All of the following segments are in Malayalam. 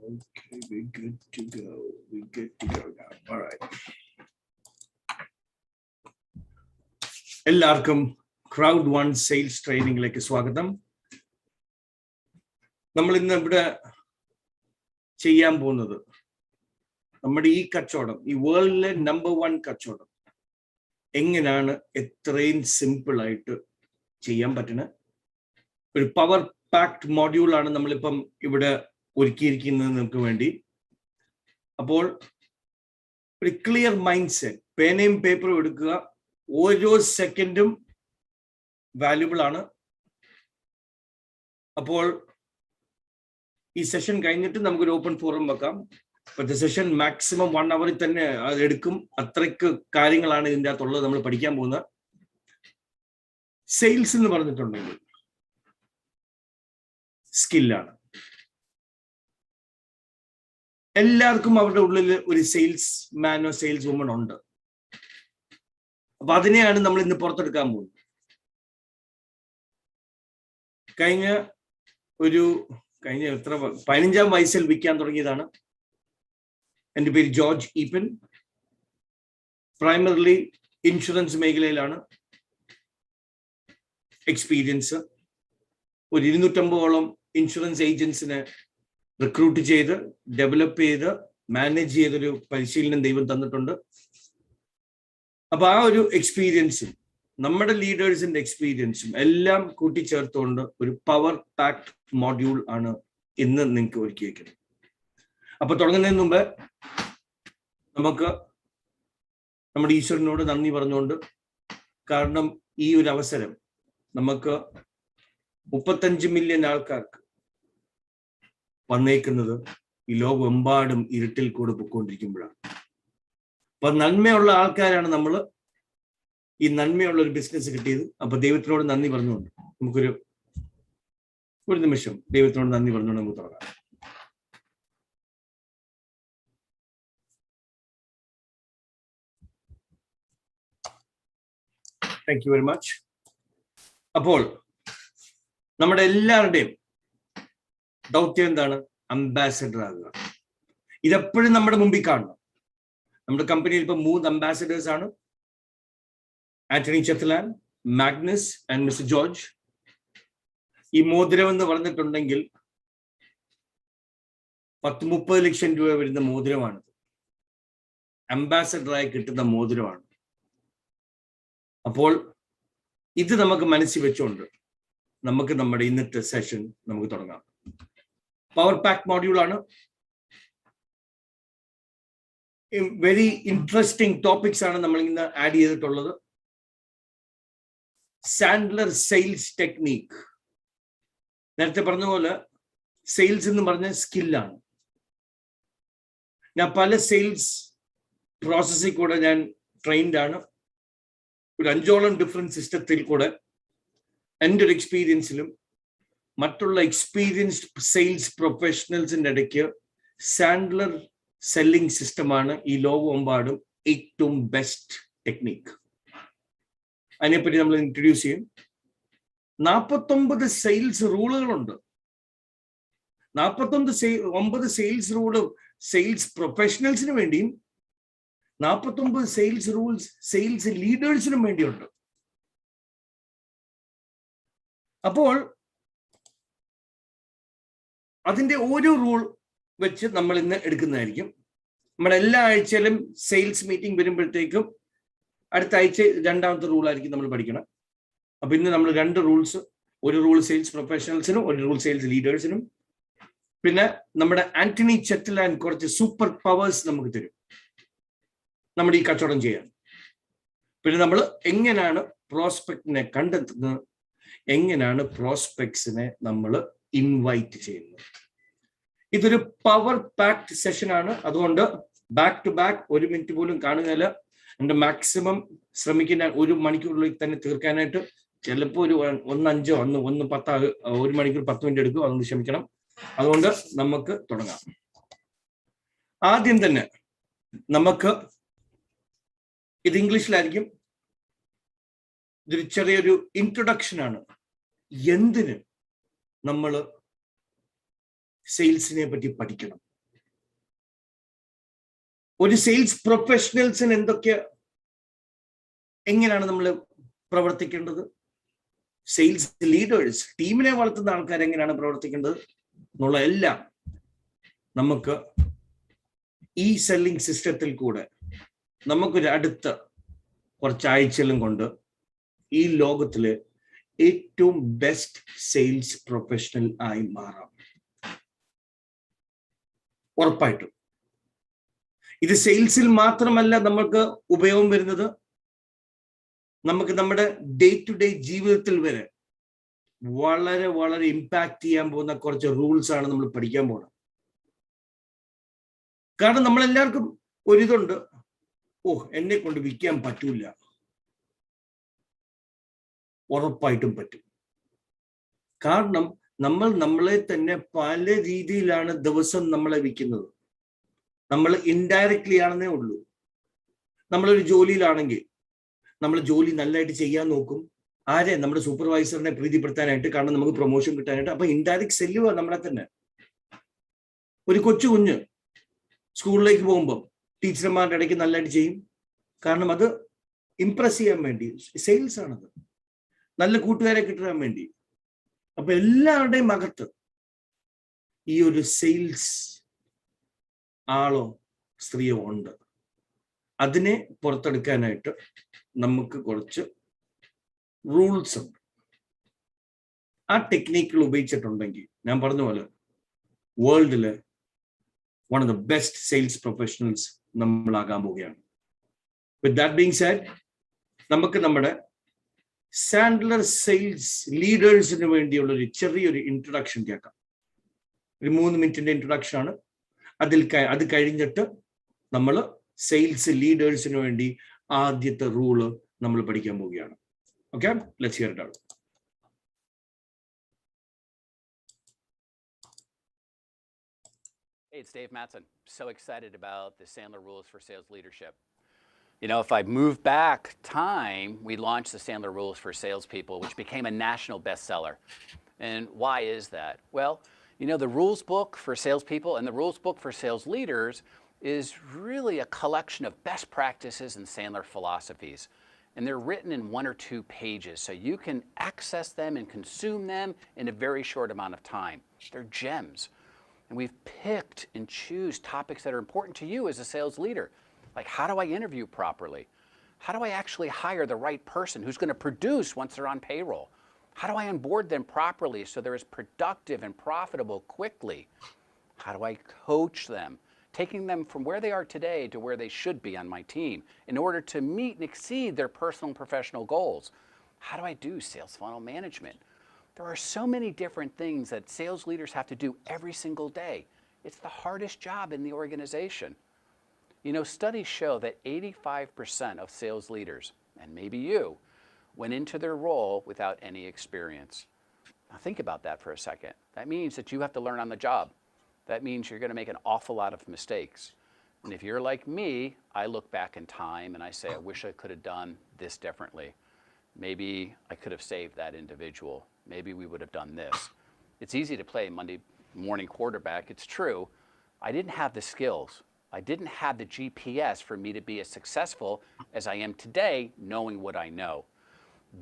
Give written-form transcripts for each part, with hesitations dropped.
Okay, we're good to go. We're good to go now. All right. എല്ലാവർക്കും Crowd1 സെയിൽസ് ട്രെയിനിങ്ങിലേക്ക് സ്വാഗതം. നമ്മൾ ഇന്ന് ഇവിടെ ചെയ്യാൻ പോകുന്നത് നമ്മുടെ ഈ കച്ചവടം, ഈ വേൾഡിലെ നമ്പർ 1 കച്ചവടം എങ്ങനെയാണ് എത്രയും സിമ്പിൾ ആയിട്ട് ചെയ്യാൻ പറ്റുന്ന ഒരു പവർ പാക്ഡ് മോഡ്യൂൾ ആണ് നമ്മളിപ്പം ഇവിടെ ഒരുക്കിയിരിക്കുന്നത് നിങ്ങൾക്ക് വേണ്ടി. അപ്പോൾ ഒരു ക്ലിയർ മൈൻഡ് സെറ്റ്, പേനയും പേപ്പറും എടുക്കുക. ഓരോ സെക്കൻഡും വാല്യുബിൾ ആണ്. അപ്പോൾ ഈ സെഷൻ കഴിഞ്ഞിട്ട് നമുക്കൊരു ഓപ്പൺ ഫോറം വെക്കാം. ഇപ്പോഴത്തെ സെഷൻ മാക്സിമം 1 hour തന്നെ അത് എടുക്കും. അത്രയ്ക്ക് കാര്യങ്ങളാണ് ഇതിൻ്റെ അകത്തുള്ളത് നമ്മൾ പഠിക്കാൻ പോകുന്നത്. സെയിൽസ് എന്ന് പറഞ്ഞിട്ടുണ്ടെങ്കിൽ സ്കില്ലാണ്. എല്ലാവർക്കും അവരുടെ ഉള്ളിൽ ഒരു സെയിൽസ് മാനോ സെയിൽസ് വുമൺ ഉണ്ട്. അപ്പൊ അതിനെയാണ് നമ്മൾ ഇന്ന് പുറത്തെടുക്കാൻ പോകുന്നത്. കഴിഞ്ഞ എത്ര 15ാം വയസ്സിൽ വിൽക്കാൻ തുടങ്ങിയതാണ്. എൻ്റെ പേര് ജോർജ് ഈപ്പൻ. പ്രൈമറിലി ഇൻഷുറൻസ് മേഖലയിലാണ് എക്സ്പീരിയൻസ്. ഒരു 250ഓളം ഇൻഷുറൻസ് ഏജൻസിനെ റിക്രൂട്ട് ചെയ്ത് ഡെവലപ്പ് ചെയ്ത് മാനേജ് ചെയ്തൊരു പരിശീലനം ദൈവം തന്നിട്ടുണ്ട്. അപ്പൊ ആ ഒരു എക്സ്പീരിയൻസും നമ്മുടെ ലീഡേഴ്സിന്റെ എക്സ്പീരിയൻസും എല്ലാം കൂട്ടിച്ചേർത്തുകൊണ്ട് ഒരു പവർ പാക്ഡ് മോഡ്യൂൾ ആണ് ഇന്ന് നിങ്ങൾക്ക് ഒരുക്കി വയ്ക്കുന്നത്. അപ്പൊ തുടങ്ങുന്നതിന് മുമ്പ് നമുക്ക് നമ്മുടെ ഈശ്വരനോട് നന്ദി പറഞ്ഞുകൊണ്ട്, കാരണം ഈ ഒരു അവസരം നമുക്ക് 35 മില്യൺ ആൾക്കാർക്ക് വന്നേക്കുന്നത് ഈ ലോകമെമ്പാടും ഇരുട്ടിൽ കൂടെ പൊയ്ക്കൊണ്ടിരിക്കുമ്പോഴാണ്. അപ്പൊ നന്മയുള്ള ആൾക്കാരാണ് നമ്മൾ ഈ നന്മയുള്ള ഒരു ബിസിനസ് കിട്ടിയത്. അപ്പൊ ദൈവത്തിനോട് നന്ദി പറഞ്ഞുകൊണ്ട് നമുക്കൊരു നിമിഷം ദൈവത്തിനോട് നന്ദി പറഞ്ഞുകൊണ്ട് നമുക്ക് തുടങ്ങാം. Thank you very much. അപ്പോൾ നമ്മുടെ എല്ലാവരുടെയും ദൗത്യം എന്താണ്? അംബാസഡർ ആകുക. ഇതെപ്പോഴും നമ്മുടെ മുമ്പിൽ കാണണം. നമ്മുടെ കമ്പനിയിൽ ഇപ്പൊ 3 അംബാസഡേഴ്സ് ആണ്. Antony Chethalan, Magnus and mister George. ഈ മോതിരം എന്ന് പറഞ്ഞിട്ടുണ്ടെങ്കിൽ 10-30 ലക്ഷം രൂപ വരുന്ന മോതിരമാണ്. അംബാസഡറായി കിട്ടുന്ന മോതിരമാണ്. അപ്പോൾ ഇത് നമുക്ക് മനസ്സിൽ വെച്ചുകൊണ്ട് നമുക്ക് നമ്മുടെ ഇന്നത്തെ സെഷൻ നമുക്ക് തുടങ്ങാം. പവർ പാക്ക് മോഡ്യൂൾ ആണ്. വെരി ഇൻട്രസ്റ്റിംഗ് ടോപ്പിക്സ് ആണ് നമ്മൾ ഇന്ന് ആഡ് ചെയ്തിട്ടുള്ളത്. സാൻഡ്ലർ സെയിൽസ് ടെക്നീക്ക്. നേരത്തെ പറഞ്ഞ പോലെ സെയിൽസ് എന്ന് പറഞ്ഞ സ്കില്ലാണ്. ഞാൻ പല സെയിൽസ് പ്രോസസ്സിൽ കൂടെ ഞാൻ ട്രെയിൻഡ് ആണ്. ഒരു 5ഓളം ഡിഫറെന്റ് സിസ്റ്റത്തിൽ കൂടെ എൻ്റെ ഒരു എക്സ്പീരിയൻസിലും മറ്റുള്ള എക്സ്പീരിയൻസ്ഡ് സെയിൽസ് പ്രൊഫഷണൽസിൻ്റെ ഇടയ്ക്ക് സാൻഡ്ലർ സെല്ലിംഗ് സിസ്റ്റമാണ് ഈ ലോകമെമ്പാടും ഏറ്റവും ബെസ്റ്റ് ടെക്നിക്ക്. അതിനെപ്പറ്റി നമ്മൾ ഇൻട്രൊഡ്യൂസ് ചെയ്യും. 49 സെയിൽസ് റൂളുകളുണ്ട്. 49 സെയിൽസ് റൂള് സെയിൽസ് പ്രൊഫഷണൽസിന് വേണ്ടിയും 49 സെയിൽസ് റൂൾസ് സെയിൽസ് ലീഡേഴ്സിനും വേണ്ടിയുണ്ട്. അപ്പോൾ അതിന്റെ ഓരോ റൂൾ വെച്ച് നമ്മൾ ഇന്ന് എടുക്കുന്നതായിരിക്കും. നമ്മുടെ എല്ലാ ആഴ്ചയിലും സെയിൽസ് മീറ്റിംഗ് വരുമ്പോഴത്തേക്കും അടുത്ത ആഴ്ച 2ാമത്തെ റൂളായിരിക്കും നമ്മൾ പഠിക്കണം. അപ്പൊ ഇന്ന് നമ്മൾ 2 റൂൾസ്, ഒരു റൂൾ സെയിൽസ് പ്രൊഫഷണൽസിനും ഒരു റൂൾ സെയിൽസ് ലീഡേഴ്സിനും. പിന്നെ നമ്മുടെ ആന്റണി ചെത്തലാൻ കുറച്ച് സൂപ്പർ പവേഴ്സ് നമുക്ക് തരും നമ്മുടെ ഈ കച്ചവടം ചെയ്യാൻ. പിന്നെ നമ്മൾ എങ്ങനെയാണ് പ്രോസ്പെക്റ്റിനെ കണ്ടെത്തുന്നത്, എങ്ങനെയാണ് പ്രോസ്പെക്ട്സിനെ നമ്മൾ ഇൻവൈറ്റ് ചെയ്യുന്നത്. ഇതൊരു പവർ പാക്ഡ് സെഷൻ ആണ്. അതുകൊണ്ട് ബാക്ക് ടു ബാക്ക് 1 മിനിറ്റ് പോലും കാണുകയില്ല. എൻ്റെ മാക്സിമം ശ്രമിക്കുന്ന 1 മണിക്കൂറിലേക്ക് തന്നെ തീർക്കാനായിട്ട്. ചിലപ്പോൾ ഒരു 1:05 1:10 1 മണിക്കൂർ 10 മിനിറ്റ് എടുക്കും. അതുകൊണ്ട് ക്ഷമിക്കണം. അതുകൊണ്ട് നമുക്ക് തുടങ്ങാം. ആദ്യം തന്നെ നമുക്ക് ഇത് ഇംഗ്ലീഷിലായിരിക്കും. ഇതൊരു ചെറിയൊരു ഇൻട്രൊഡക്ഷൻ ആണ്. എന്തിന് നമ്മൾ സെയിൽസിനെ പറ്റി പഠിക്കണം, ഒരു സെയിൽസ് പ്രൊഫഷണൽസിന് എങ്ങനെയാണ് നമ്മൾ പ്രവർത്തിക്കേണ്ടത്? സെയിൽസ് ലീഡേഴ്സ്, ടീമിനെ വളർത്തുന്ന ആൾക്കാർ എങ്ങനെയാണ് പ്രവർത്തിക്കേണ്ടത് എന്നുള്ള എല്ലാം നമുക്ക് ഈ സെല്ലിംഗ് സിസ്റ്റത്തിൽ കൂടെ നമുക്കൊരു അടുത്ത കുറച്ചാഴ്ചകളും കൊണ്ട് ഈ ലോകത്തിലെ ഏറ്റവും ബെസ്റ്റ് സെയിൽസ് പ്രൊഫഷണൽ ആയി മാറാം. ഉറപ്പായിട്ടും. ഇത് സെയിൽസിൽ മാത്രമല്ല നമുക്ക് ഉപയോഗം വരുന്നത്, നമുക്ക് നമ്മുടെ ഡേ ടു ഡേ ജീവിതത്തിൽ വരെ വളരെ വളരെ ഇമ്പാക്ട് ചെയ്യാൻ പോകുന്ന കുറച്ച് റൂൾസ് ആണ് നമ്മൾ പഠിക്കാൻ പോകുന്നത്. കാരണം നമ്മളെല്ലാവർക്കും ഒരിതുണ്ട്, എന്നെ കൊണ്ട് വിൽക്കാൻ പറ്റൂല. ഉറപ്പായിട്ടും പറ്റും. കാരണം നമ്മൾ നമ്മളെ തന്നെ പല രീതിയിലാണ് ദിവസം നമ്മളെ വിൽക്കുന്നത്. നമ്മൾ ഇൻഡയറക്ട്ലി ആണെന്നേ ഉള്ളൂ. നമ്മളൊരു ജോലിയിലാണെങ്കിൽ നമ്മൾ ജോലി നല്ലതായിട്ട് ചെയ്യാൻ നോക്കും. ആരെ? നമ്മുടെ സൂപ്പർവൈസറിനെ പ്രീതിപ്പെടുത്താനായിട്ട്, കാരണം നമുക്ക് പ്രൊമോഷൻ കിട്ടാനായിട്ട്. അപ്പൊ ഇൻഡയറക്ട് സെല്ലുക നമ്മളെ തന്നെ. ഒരു കൊച്ചു കുഞ്ഞ് സ്കൂളിലേക്ക് പോകുമ്പോൾ ടീച്ചർമാരുടെ ഇടയ്ക്ക് നല്ലതായിട്ട് ചെയ്യും, കാരണം അത് ഇംപ്രസ് ചെയ്യാൻ വേണ്ടി. സെയിൽസ് ആണത്, നല്ല കൂട്ടുകാരെ കിട്ടാൻ വേണ്ടി. അപ്പൊ എല്ലാവരുടെയും അകത്ത് ഈ ഒരു സെയിൽസ് ആളോ സ്ത്രീയോ ഉണ്ട്. അതിനെ പുറത്തെടുക്കാനായിട്ട് നമുക്ക് കുറച്ച് റൂൾസ് ഉണ്ട്. ആ ടെക്നിക്കുകൾ ഉപയോഗിച്ചിട്ടുണ്ടെങ്കിൽ ഞാൻ പറഞ്ഞ പോലെ വേൾഡില് one of the best sales professionals നമ്മളാകാൻ പോവുകയാണ്. വിത്ത് ദാറ്റ് ബീങ് സെഡ്, നമുക്ക് നമ്മുടെ സാൻഡ്ലർ സെയിൽസ് ലീഡേഴ്സിന് വേണ്ടിയുള്ള ഒരു ചെറിയൊരു ഇൻട്രൊഡക്ഷൻ കേൾക്കാം. ഒരു 3 മിനിറ്റിന്റെ ഇൻട്രൊഡക്ഷൻ ആണ്. അത് കഴിഞ്ഞിട്ട് നമ്മൾ സെയിൽസ് ലീഡേഴ്സിന് വേണ്ടി ആദ്യത്തെ റൂള് നമ്മൾ പഠിക്കാൻ പോവുകയാണ്. Okay, let's here it out. Hey, it's Dave Mattson. So excited about the Sandler Rules for Sales Leadership. You know, if I move back time, we launched the Sandler Rules for Salespeople, which became a national bestseller. And why is that? Well, you know, the rules book for salespeople and the rules book for sales leaders is really a collection of best practices and Sandler philosophies. And they're written in 1 or 2 pages, so you can access them and consume them in a very short amount of time. They're gems. And we've picked and choose topics that are important to you as a sales leader. Like, how do I interview properly? How do I actually hire the right person who's going to produce once they're on payroll? How do I onboard them properly so they're as productive and profitable quickly? How do I coach them, taking them from where they are today to where they should be on my team in order to meet and exceed their personal and professional goals? How do I do sales funnel management? There are so many different things that sales leaders have to do every single day. It's the hardest job in the organization. You know, studies show that 85% of sales leaders, and maybe you, went into their role without any experience. Now think about that for a second. That means that you have to learn on the job. That means you're going to make an awful lot of mistakes. And if you're like me, I look back in time and I say, I wish I could have done this differently. Maybe I could have saved that individual. Maybe we would have done this. It's easy to play Monday morning quarterback. It's true. I didn't have the skills. I didn't have the GPS for me to be as successful as I am today, knowing what I know.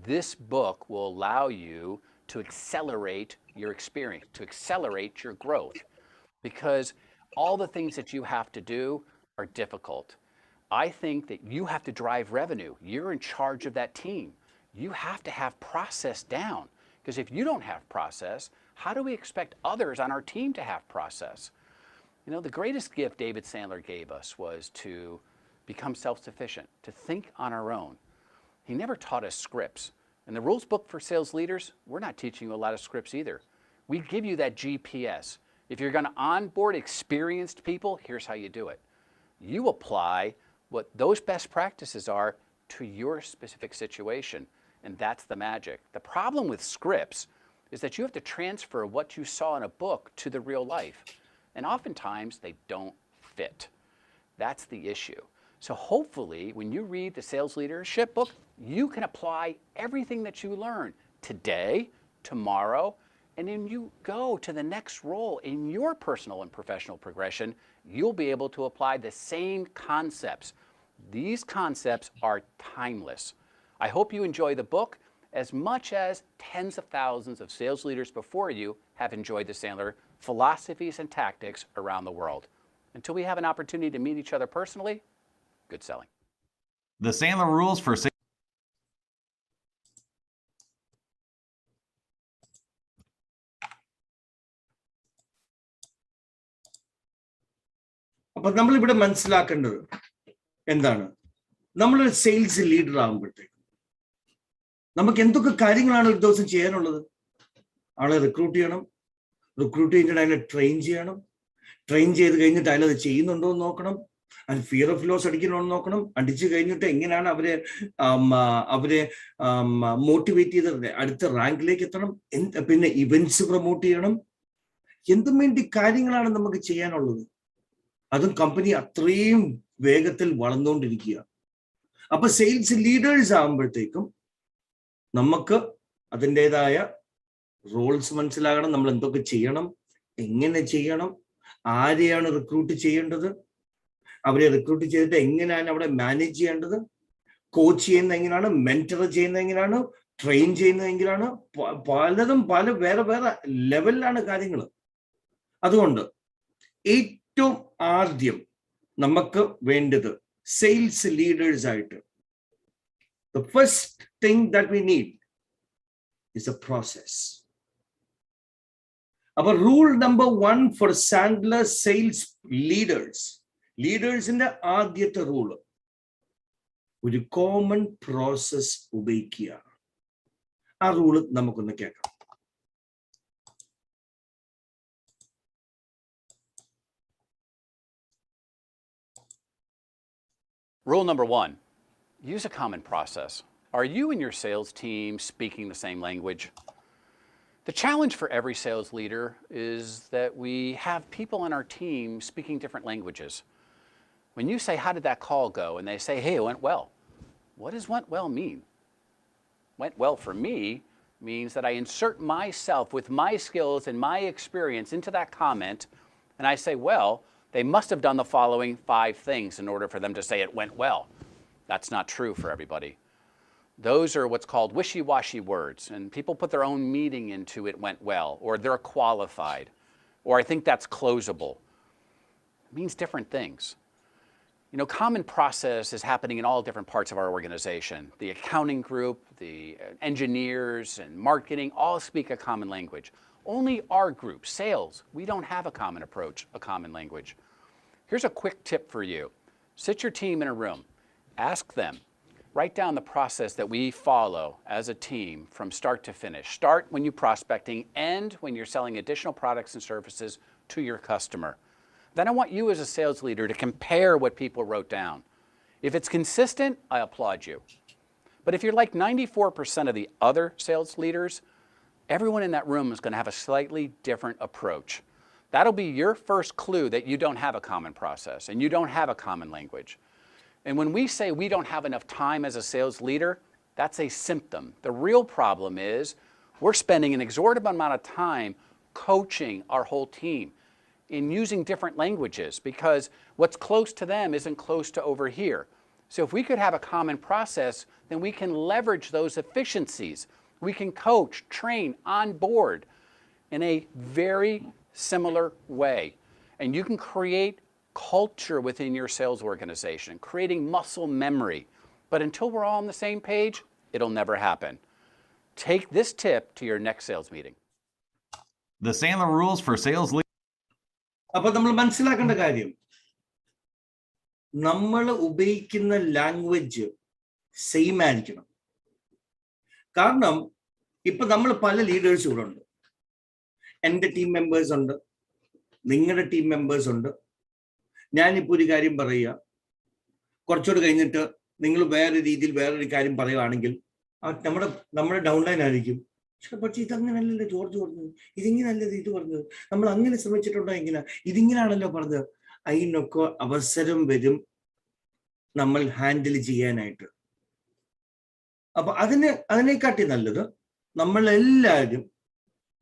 This book will allow you to accelerate your experience, to accelerate your growth, because all the things that you have to do are difficult. I think that you have to drive revenue. You're in charge of that team. You have to have process down, because if you don't have process, how do we expect others on our team to have process? You know, the greatest gift David Sandler gave us was to become self-sufficient, to think on our own. He never taught us scripts. In the rules book for sales leaders, we're not teaching you a lot of scripts either. We give you that GPS. If you're going to onboard experienced people, here's how you do it. You apply what those best practices are to your specific situation, and that's the magic. The problem with scripts is that you have to transfer what you saw in a book to the real life. And oftentimes they don't fit. That's the issue. So hopefully when you read the sales leadership book, you can apply everything that you learn today, tomorrow, And then you go to the next role in your personal and professional progression, you'll be able to apply the same concepts. These concepts are timeless. I hope you enjoy the book as much as tens of thousands of sales leaders before you have enjoyed the Sandler philosophies and tactics around the world. Until we have an opportunity to meet each other personally, good selling. The Sandler rules for sales. അപ്പൊ നമ്മളിവിടെ മനസ്സിലാക്കേണ്ടത് എന്താണ്? നമ്മളൊരു സെയിൽസ് ലീഡർ ആകുമ്പോഴത്തേക്ക് നമുക്ക് എന്തൊക്കെ കാര്യങ്ങളാണ് ഒരു ദിവസം ചെയ്യാനുള്ളത്? ആളെ റിക്രൂട്ട് ചെയ്യണം, റിക്രൂട്ട് ചെയ്തിട്ട് അതിനെ ട്രെയിൻ ചെയ്യണം, ട്രെയിൻ ചെയ്ത് കഴിഞ്ഞിട്ട് അതിലത് ചെയ്യുന്നുണ്ടോ എന്ന് നോക്കണം, അതിന് ഫിയർ ഓഫ് ലോസ് അടിക്കണോ എന്ന് നോക്കണം, അടിച്ചു കഴിഞ്ഞിട്ട് എങ്ങനെയാണ് അവരെ മോട്ടിവേറ്റ് ചെയ്ത് അടുത്ത റാങ്കിലേക്ക് എത്തണം, പിന്നെ ഇവന്റ്സ് പ്രൊമോട്ട് ചെയ്യണം. എന്തും വേണ്ടി കാര്യങ്ങളാണ് നമുക്ക് ചെയ്യാനുള്ളത്. അതും കമ്പനി അത്രയും വേഗത്തിൽ വളർന്നുകൊണ്ടിരിക്കുക. അപ്പൊ സെയിൽസ് ലീഡേഴ്സ് ആകുമ്പോഴത്തേക്കും നമുക്ക് അതിൻ്റെതായ റോൾസ് മനസ്സിലാകണം, നമ്മൾ എന്തൊക്കെ ചെയ്യണം, എങ്ങനെ ചെയ്യണം, ആരെയാണ് റിക്രൂട്ട് ചെയ്യേണ്ടത്, അവരെ റിക്രൂട്ട് ചെയ്തിട്ട് എങ്ങനെയാണ് അവിടെ മാനേജ് ചെയ്യേണ്ടത്, കോച്ച് ചെയ്യുന്നത് എങ്ങനെയാണ്, മെന്റർ ചെയ്യുന്നത് എങ്ങനെയാണ്, ട്രെയിൻ ചെയ്യുന്നത് എങ്ങനെയാണ്, പലതും വേറെ വേറെ ലെവലിലാണ് കാര്യങ്ങൾ. അതുകൊണ്ട് ഏറ്റവും ആദ്യം നമുക്ക് വേണ്ടത് സെയിൽസ് ലീഡേഴ്സ് ആയിട്ട് the first thing that we need is a process. Our rule number 1 for Sandler sales leaders in the ആദ്യത്തെ റൂൾ ഒരു കോമൺ പ്രോസസ് ഉപയോഗിക്കുക. ആ റൂള് നമുക്കൊന്ന് കേൾക്കാം. Rule number 1, use a common process. Are you and your sales team speaking the same language? The challenge for every sales leader is that we have people on our team speaking different languages. When you say, how did that call go? And they say, hey, it went well. What does went well mean? Went well for me means that I insert myself with my skills and my experience into that comment, and I say, well, they must have done the following 5 things in order for them to say it went well. That's not true for everybody. Those are what's called wishy-washy words, and people put their own meaning into it went well, or they're qualified, or I think that's closable. It means different things. You know, common process is happening in all different parts of our organization. The accounting group, the engineers, and marketing all speak a common language. Only our group, sales, we don't have a common approach, a common language. Here's a quick tip for you. Sit your team in a room. Ask them. Write down the process that we follow as a team from start to finish. Start when you're prospecting, end when you're selling additional products and services to your customer. Then I want you as a sales leader to compare what people wrote down. If it's consistent, I applaud you. But if you're like 94% of the other sales leaders, everyone in that room is going to have a slightly different approach. That'll be your first clue that you don't have a common process and you don't have a common language. And when we say we don't have enough time as a sales leader, that's a symptom. The real problem is we're spending an exorbitant amount of time coaching our whole team in using different languages because what's close to them isn't close to over here. So if we could have a common process, then we can leverage those efficiencies. We can coach, train, onboard in a very similar way. And you can create culture within your sales organization, creating muscle memory. But until we're all on the same page, it'll never happen. Take this tip to your next sales meeting. The Sandler rules for sales leaders. അപ്പൊ നമ്മൾ മനസ്സിലാക്കേണ്ട കാര്യം, നമ്മൾ ഉപയോഗിക്കുന്ന ലാംഗ്വേജ് സെയിം ആയിരിക്കണം. കാരണം ഇപ്പൊ നമ്മൾ പല ലീഡേഴ്സ് ഇവിടെ ഉണ്ട്. എൻ്റെ ടീം മെമ്പേഴ്സ് ഉണ്ട്, നിങ്ങളുടെ ടീം മെമ്പേഴ്സ് ഉണ്ട്. ഞാനിപ്പോൾ ഒരു കാര്യം പറയുക, കുറച്ചുകൂടെ കഴിഞ്ഞിട്ട് നിങ്ങൾ വേറെ രീതിയിൽ വേറൊരു കാര്യം പറയുകയാണെങ്കിൽ നമ്മുടെ ഡൗൺലൈൻ ആയിരിക്കും. പക്ഷെ ഇതങ്ങനല്ലല്ലോ ജോർജ് പറഞ്ഞത്, ഇതിങ്ങനല്ലത് ഇത് പറഞ്ഞത്, നമ്മൾ അങ്ങനെ ശ്രമിച്ചിട്ടുണ്ടോ, എങ്ങനെ ഇതിങ്ങനാണല്ലോ പറഞ്ഞത്. അതിനൊക്കെ അവസരം വരും നമ്മൾ ഹാൻഡിൽ ചെയ്യാനായിട്ട്. അപ്പൊ അതിനെക്കാട്ടി നല്ലത് നമ്മളെല്ലാവരും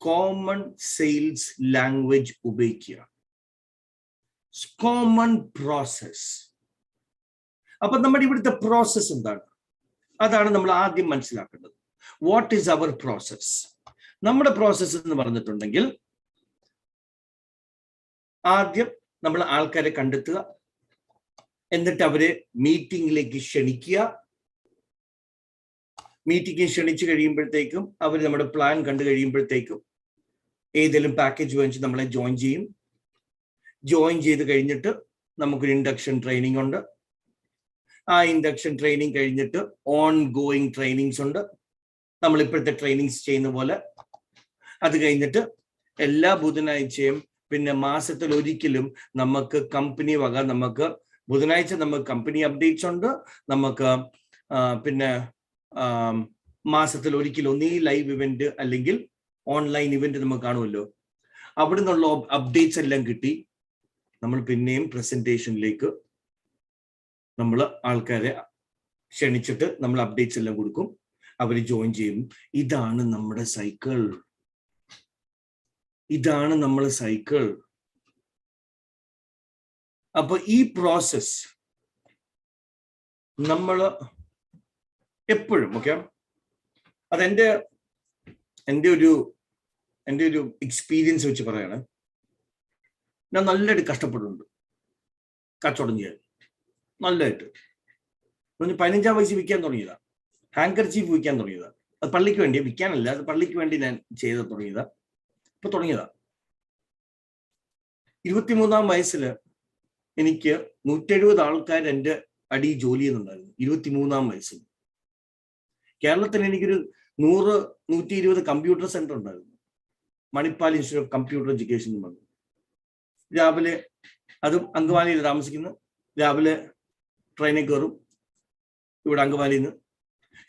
കോമൺ സെയിൽസ് ലാംഗ്വേജ് ഉപയോഗിക്കുക, കോമൺ പ്രോസസ്. അപ്പൊ നമ്മുടെ ഇവിടുത്തെ പ്രോസസ് എന്താണ്? അതാണ് നമ്മൾ ആദ്യം മനസ്സിലാക്കേണ്ടത്. What is our process? നമ്മുടെ പ്രോസസ് എന്ന് പറഞ്ഞിട്ടുണ്ടെങ്കിൽ ആദ്യം നമ്മൾ ആൾക്കാരെ കണ്ടെത്തുക, എന്നിട്ട് അവരെ മീറ്റിംഗിലേക്ക് ക്ഷണിക്കുക. മീറ്റിംഗ് ക്ഷണിച്ചു കഴിയുമ്പോഴത്തേക്കും അവർ നമ്മുടെ പ്ലാൻ കണ്ടു കഴിയുമ്പോഴത്തേക്കും ഏതെങ്കിലും പാക്കേജ് വാങ്ങിച്ച് നമ്മളെ ജോയിൻ ചെയ്യും. ജോയിൻ ചെയ്ത് കഴിഞ്ഞിട്ട് നമുക്കൊരു ഇൻഡക്ഷൻ ട്രെയിനിങ് ഉണ്ട്. ആ ഇൻഡക്ഷൻ ട്രെയിനിങ് കഴിഞ്ഞിട്ട് ഓൺ ഗോയിങ് ട്രെയിനിങ്സ് ഉണ്ട്, നമ്മൾ ഇപ്പോഴത്തെ ട്രെയിനിങ്സ് ചെയ്യുന്ന പോലെ. അത് കഴിഞ്ഞിട്ട് എല്ലാ ബുധനാഴ്ചയും പിന്നെ മാസത്തിൽ ഒരിക്കലും നമുക്ക് കമ്പനി വക നമുക്ക് ബുധനാഴ്ച നമുക്ക് കമ്പനി അപ്ഡേറ്റ്സ് ഉണ്ട്. നമുക്ക് പിന്നെ മാസത്തിൽ ഒരിക്കലും ഒന്നീ ലൈവ് ഇവന്റ് അല്ലെങ്കിൽ ഓൺലൈൻ ഇവന്റ് നമുക്ക് കാണുമല്ലോ. അവിടെ നിന്നുള്ള അപ്ഡേറ്റ്സ് എല്ലാം കിട്ടി നമ്മൾ പിന്നെയും പ്രസന്റേഷനിലേക്ക് നമ്മൾ ആൾക്കാരെ ക്ഷണിച്ചിട്ട് നമ്മൾ അപ്ഡേറ്റ്സ് എല്ലാം കൊടുക്കും, അവർ ജോയിൻ ചെയ്യും. ഇതാണ് നമ്മുടെ സൈക്കിൾ. ഇതാണ് നമ്മളെ സൈക്കിൾ. അപ്പൊ ഈ പ്രോസസ് നമ്മൾ എപ്പോഴും അതെന്റെ ഒരു എക്സ്പീരിയൻസ് വെച്ച് പറയാണ്. ഞാൻ നല്ലതായിട്ട് കഷ്ടപ്പെടുന്നുണ്ട് കച്ചവടം ചെയ്യാൻ, നല്ലതായിട്ട്. 15-ാം വയസ്സിൽ വിൽക്കാൻ തുടങ്ങിയതാ, ഹാങ്കർ ചീഫ് വിൽക്കാൻ തുടങ്ങിയതാ. അത് പള്ളിക്ക് വേണ്ടി വിൽക്കാനല്ല, അത് പള്ളിക്ക് വേണ്ടി ഞാൻ ചെയ്ത് തുടങ്ങിയതാ. ഇപ്പൊ തുടങ്ങിയതാ. 23-ാം വയസ്സിൽ എനിക്ക് 170 ആൾക്കാർ എൻ്റെ അടി ജോലി ചെയ്യുന്നുണ്ടായിരുന്നു. 23-ാം വയസ്സിൽ കേരളത്തിൽ എനിക്കൊരു 100-120 കമ്പ്യൂട്ടർ സെന്റർ ഉണ്ടായിരുന്നു. Manipal institute of computer education എന്ന് പറഞ്ഞു. രാവിലെ അതും അങ്കമാലിയിൽ താമസിക്കുന്നു. രാവിലെ ട്രെയിനിൽ കയറും, ഇവിടെ അങ്കമാലിയിൽ നിന്ന്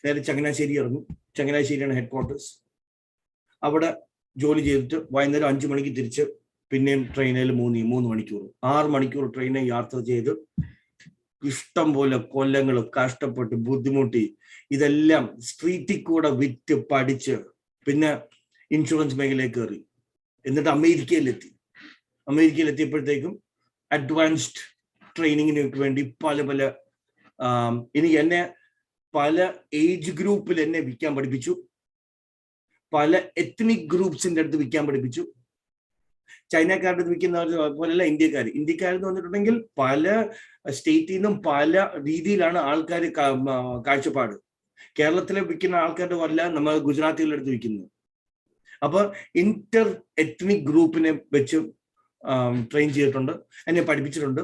നേരെ ചങ്ങനാശ്ശേരി ഇറങ്ങും. ചങ്ങനാശ്ശേരിയാണ് ഹെഡ് ക്വാർട്ടേഴ്സ്. അവിടെ ജോലി ചെയ്തിട്ട് വൈകുന്നേരം 5 മണിക്ക് തിരിച്ച് പിന്നെയും ട്രെയിനിൽ 3 മണിക്കൂർ 6 മണിക്കൂർ ട്രെയിനിൽ യാത്ര ചെയ്ത് ഇഷ്ടം പോലെ കൊല്ലങ്ങൾ കഷ്ടപ്പെട്ട് ബുദ്ധിമുട്ടി ഇതെല്ലാം സ്ട്രീറ്റിൽ കൂടെ വിറ്റ് പഠിച്ച് പിന്നെ ഇൻഷുറൻസ് മേഖലയിൽ കയറി. എന്നിട്ട് അമേരിക്കയിലെത്തിയപ്പോഴത്തേക്കും അഡ്വാൻസ്ഡ് ട്രെയിനിങ്ങിന് വേണ്ടി പല എന്നെ പല ഏജ് ഗ്രൂപ്പിൽ എന്നെ വിൽക്കാൻ പഠിപ്പിച്ചു. പല എത്നിക് ഗ്രൂപ്പ്സിന്റെ അടുത്ത് വിൽക്കാൻ പഠിപ്പിച്ചു. ചൈനക്കാരുടെ അടുത്ത് വിൽക്കുന്നവർ പോലെയല്ല ഇന്ത്യക്കാരെന്ന് വന്നിട്ടുണ്ടെങ്കിൽ പല സ്റ്റേറ്റിൽ നിന്നും പല രീതിയിലാണ് ആൾക്കാർ കാഴ്ചപ്പാട്. കേരളത്തിലെ വിൽക്കുന്ന ആൾക്കാരുടെ പോലെ നമ്മൾ ഗുജറാത്തികളുടെ അടുത്ത് വിൽക്കുന്നത്. അപ്പൊ ഇന്റർ എത്നിക് ഗ്രൂപ്പിനെ വെച്ച് ട്രെയിൻ ചെയ്തിട്ടുണ്ട്, എന്നെ പഠിപ്പിച്ചിട്ടുണ്ട്.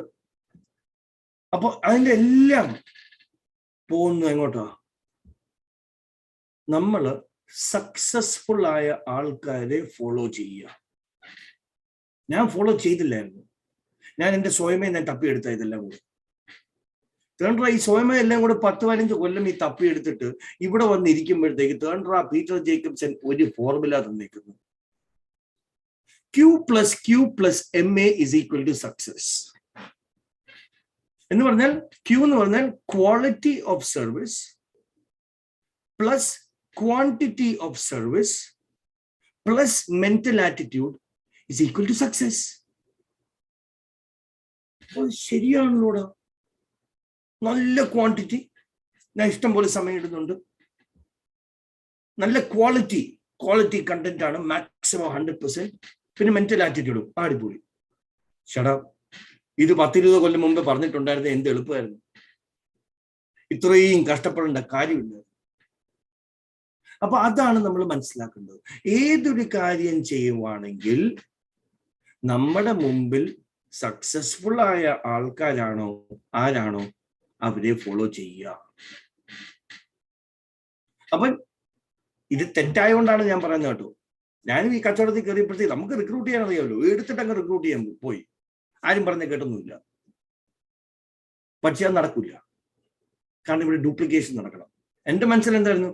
അപ്പൊ അതിന്റെ എല്ലാം പോകുന്നു എങ്ങോട്ടാ? നമ്മള് സക്സസ്ഫുൾ ആയ ആൾക്കാരെ ഫോളോ ചെയ്യുക. ഞാൻ ഫോളോ ചെയ്തില്ലായിരുന്നു. ഞാൻ എൻ്റെ സ്വയമേ ഞാൻ തപ്പിയെടുത്ത ഇതെല്ലാം കൂടെ. തേൺട്ര ഈ സ്വയമേ എല്ലാം കൂടെ 10-15 കൊല്ലം ഈ തപ്പിയെടുത്തിട്ട് ഇവിടെ വന്നിരിക്കുമ്പോഴത്തേക്ക് തേൺട്ര പീറ്റർ ജേക്കബ്സൺ ഒരു ഫോർമുല തന്നേക്കുന്നു. Q+Q+MA = സക്സസ് എന്ന് പറഞ്ഞാൽ Q എന്ന് പറഞ്ഞാൽ quality of service plus quantity of service plus mental attitude = success. ശരിയാണല്ലോടാ. നല്ല ക്വാണ്ടിറ്റി, ഞാൻ ഇഷ്ടം പോലെ സമയം ഇടുന്നുണ്ട്. നല്ല ക്വാളിറ്റി കണ്ടന്റ് ആണ്, മാക്സിമം 100%. പിന്നെ മെന്റൽ ആറ്റിറ്റ്യൂഡും അടിപൊളി. ഷടാ, ഇത് 10-20 കൊല്ലം മുമ്പ് പറഞ്ഞിട്ടുണ്ടായിരുന്നത് എന്ത് എളുപ്പമായിരുന്നു. ഇത്രയും കഷ്ടപ്പെടേണ്ട കാര്യമില്ല. അപ്പൊ അതാണ് നമ്മൾ മനസ്സിലാക്കേണ്ടത്. ഏതൊരു കാര്യം ചെയ്യുവാണെങ്കിൽ നമ്മുടെ മുമ്പിൽ സക്സസ്ഫുൾ ആയ ആരാണോ അവരെ ഫോളോ ചെയ്യുക. അപ്പൊ ഇത് തെറ്റായതുകൊണ്ടാണ് ഞാൻ പറയുന്നത് കേട്ടോ. ഞാനും ഈ കച്ചവടത്തിൽ കയറിയപ്പോഴത്തേക്ക് നമുക്ക് റിക്രൂട്ട് ചെയ്യാൻ അറിയാമല്ലോ, എടുത്തിട്ട് അങ്ങ് റിക്രൂട്ട് ചെയ്യാൻ പോയി. ആരും പറഞ്ഞ കേട്ടൊന്നുമില്ല. പക്ഷെ അത് നടക്കില്ല. കാരണം ഇവിടെ ഡ്യൂപ്ലിക്കേഷൻ നടക്കണം. എൻ്റെ മനസ്സിൽ എന്തായിരുന്നു,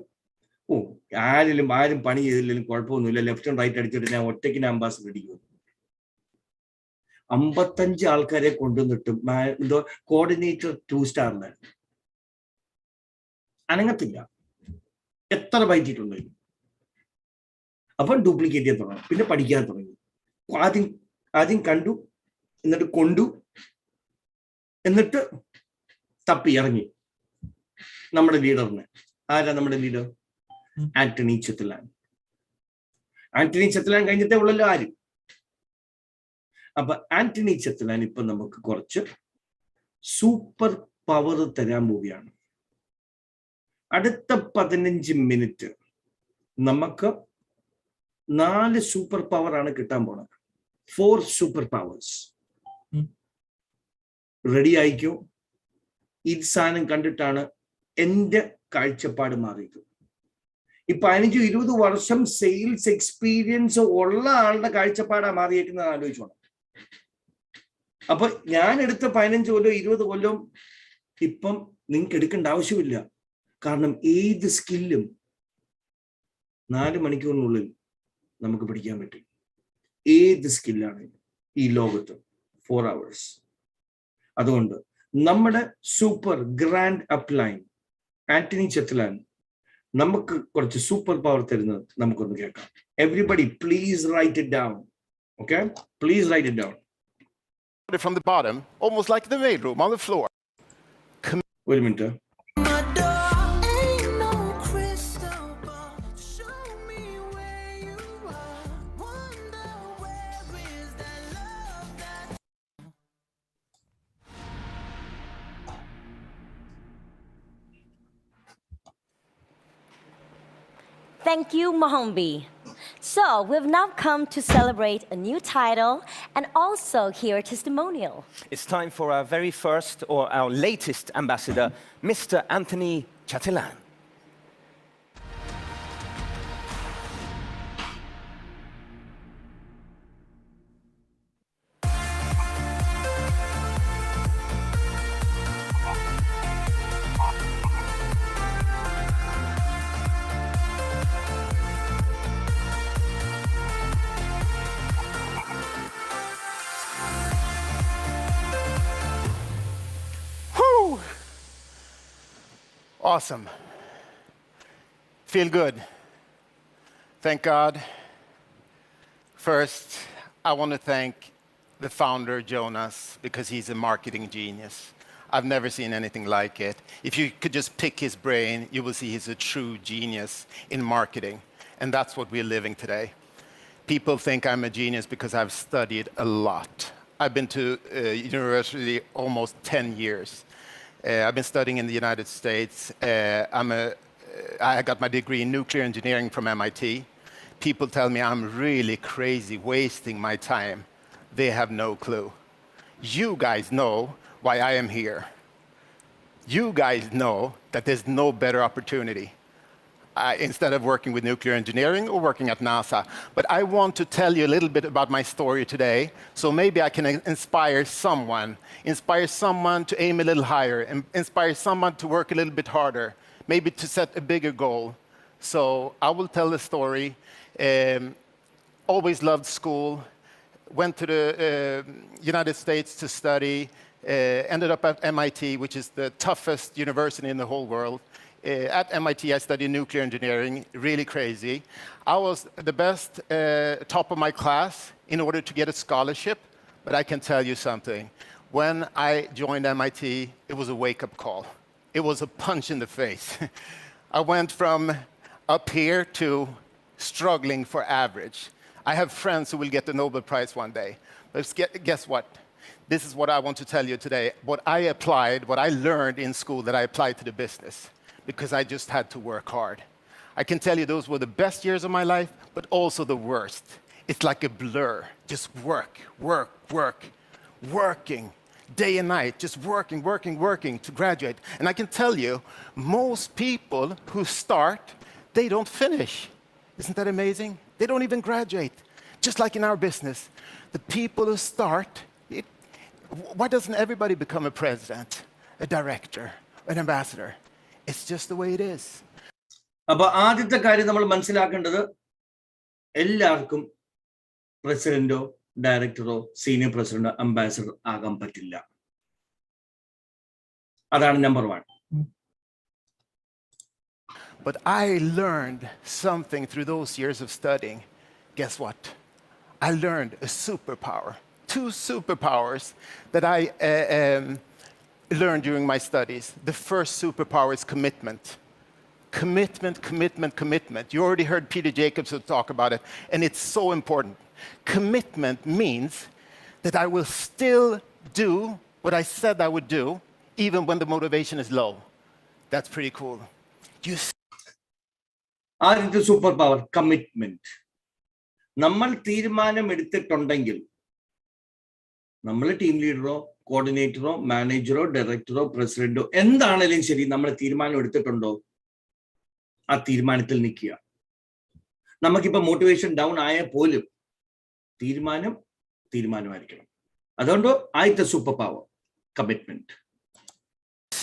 ആരും പണി ചെയ്തില്ലെങ്കിലും കുഴപ്പമൊന്നുമില്ല, ലെഫ്റ്റ് ആൻഡ് റൈറ്റ് അടിച്ചിട്ട് ഞാൻ ഒറ്റയ്ക്ക് അംബാസഡർ അടിക്കും. 55 ആൾക്കാരെ കൊണ്ടുവന്നിട്ടും എന്തോ കോർഡിനേറ്റർ 2 സ്റ്റാറിലായിരുന്നു. അനങ്ങത്തില്ല, എത്ര ബൈറ്റിട്ടുണ്ടെങ്കിലും. അപ്പം ഡ്യൂപ്ലിക്കേറ്റ് ചെയ്യാൻ തുടങ്ങും, പിന്നെ പഠിക്കാൻ തുടങ്ങി. ആദ്യം കണ്ടു, എന്നിട്ട് കൊണ്ടു, എന്നിട്ട് തപ്പി ഇറങ്ങി നമ്മുടെ ലീഡറിനെ. ആരാ നമ്മുടെ ലീഡർ? ആന്റണി ചെത്തിലാൻ. ആന്റണി ചെത്തിലാൻ കഴിഞ്ഞിട്ടേ ഉള്ളല്ലോ ആരും. അപ്പൊ ആന്റണി ചെത്തിലാൻ ഇപ്പൊ നമുക്ക് കുറച്ച് സൂപ്പർ പവർ തരാൻ പോവുകയാണ്. അടുത്ത 15 മിനിറ്റ് നമുക്ക് 4 സൂപ്പർ പവർ ആണ് കിട്ടാൻ പോണത്. 4 സൂപ്പർ പവേഴ്സ്. റെഡി ആയിക്കോ. ഈ സാധനം കണ്ടിട്ടാണ് എന്റെ കാഴ്ചപ്പാട് മാറിയത്. ഈ 15-20 വർഷം സെയിൽസ് എക്സ്പീരിയൻസ് ഉള്ള ആളുടെ കാഴ്ചപ്പാടാ മാറിയേക്കുന്നത് ആലോചിച്ചോണം. അപ്പൊ ഞാൻ എടുത്ത 15 കൊല്ലം 20 കൊല്ലം ഇപ്പം നിങ്ങൾക്ക് എടുക്കേണ്ട ആവശ്യമില്ല. കാരണം ഏത് സ്കില്ലും 4 മണിക്കൂറിനുള്ളിൽ നമുക്ക് പഠിക്കാൻ പറ്റും. ഏത് സ്കില്ലാണ് ഈ ലോകത്ത് 4 hours. അതുകൊണ്ട് നമ്മുടെ സൂപ്പർ ഗ്രാൻഡ് അപ്ലൈൻ ആന്റണി ചെത്തിലാൻ നമുക്ക് കുറച്ച് സൂപ്പർ പവർ തരുന്നത് നമുക്കൊന്ന് കേൾക്കാം. Everybody please write it down. Okay, please write it down. From the bottom, almost like the maid room on the floor. ഒരു minute. Thank you, Mohambi. So, we've now come to celebrate a new title and also hear a testimonial. It's time for our very first, or our latest ambassador, Mr. Anthony Chatilan. Awesome. Feel good. Thank God. First, I want to thank the founder, Jonas, because he's a marketing genius. I've never seen anything like it. If you could just pick his brain, you will see he's a true genius in marketing. And that's what we're living today. People think I'm a genius because I've studied a lot. I've been to university almost 10 years. I've been studying in the United States. I got my degree in nuclear engineering from MIT. People tell me I'm really crazy, wasting my time. They have no clue. You guys know why I am here. You guys know that there's no better opportunity instead of working with nuclear engineering or working at NASA. But I want to tell you a little bit about my story today, so maybe I can inspire someone to aim a little higher, and inspire someone to work a little bit harder, maybe to set a bigger goal. So I will tell the story. Always loved school, went to the United States to study, ended up at MIT, which is the toughest university in the whole world. At MIT, I studied nuclear engineering, really crazy. I was the best top of my class in order to get a scholarship, but I can tell you something. When I joined MIT, it was a wake-up call. It was a punch in the face. I went from up here to struggling for average. I have friends who will get the Nobel Prize one day. But guess what? This is what I want to tell you today. What I applied, what I learned in school that I applied to the business, because I just had to work hard. I can tell you those were the best years of my life, but also the worst. It's like a blur. Just work, work, work, working, day and night, just working, working, working to graduate. And I can tell you, most people who start, they don't finish. Isn't that amazing? They don't even graduate. Just like in our business, the people who start, why doesn't everybody become a president, a director, an ambassador? It's just the way it is. അപ്പൊ ആദ്യത്തെ കാര്യം നമ്മൾ മനസ്സിലാക്കേണ്ടത്, എല്ലാവർക്കും പ്രസിഡന്റോ ഡയറക്ടറോ സീനിയർ പ്രസിഡന്റോ അംബാസഡർ ആകാൻ പറ്റില്ല. അതാണ് number 1. But I learned something through those years of studying. Guess what? I learned a superpower. 2 superpowers that I learned during my studies. The first superpower is commitment. Commitment, commitment, commitment. You already heard Peter Jacobson talk about it, and it's so important. Commitment means that I will still do what I said I would do, even when the motivation is low. That's pretty cool. ആദ്യത്തെ സൂപ്പർ പവർ കമ്മിറ്റ്മെന്റ്. നമ്മൾ തീരുമാനം എടുത്തിട്ടുണ്ടെങ്കിൽ നമ്മൾ ടീം ലീഡറോ കോർഡിനേറ്ററോ മാനേജറോ ഡയറക്ടറോ പ്രസിഡന്റോ എന്താണെങ്കിലും ശരി, നമ്മൾ തീരുമാനം എടുത്തിട്ടുണ്ടോ ആ തീരുമാനത്തിൽ നിൽക്കുക. നമുക്കിപ്പോ മോട്ടിവേഷൻ ഡൗൺ ആയ പോലും തീരുമാനമായിരിക്കണം. അതുകൊണ്ട് ആദ്യത്തെ super power commitment.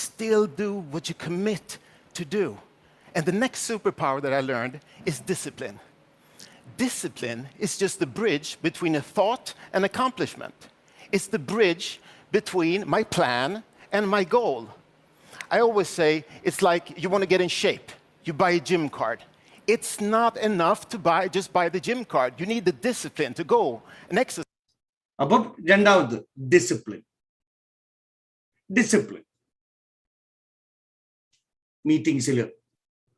Still do what you commit to do. And the next superpower that I learned is discipline. Discipline is just the bridge between a thought and accomplishment. It's the bridge between my plan and my goal. I always say it's like you want to get in shape. You buy a gym card. It's not enough to just buy the gym card. You need the discipline to go and exercise. അപ്പം രണ്ടാമത് ഡിസിപ്ലിൻ. മീറ്റിംഗ്സിൽ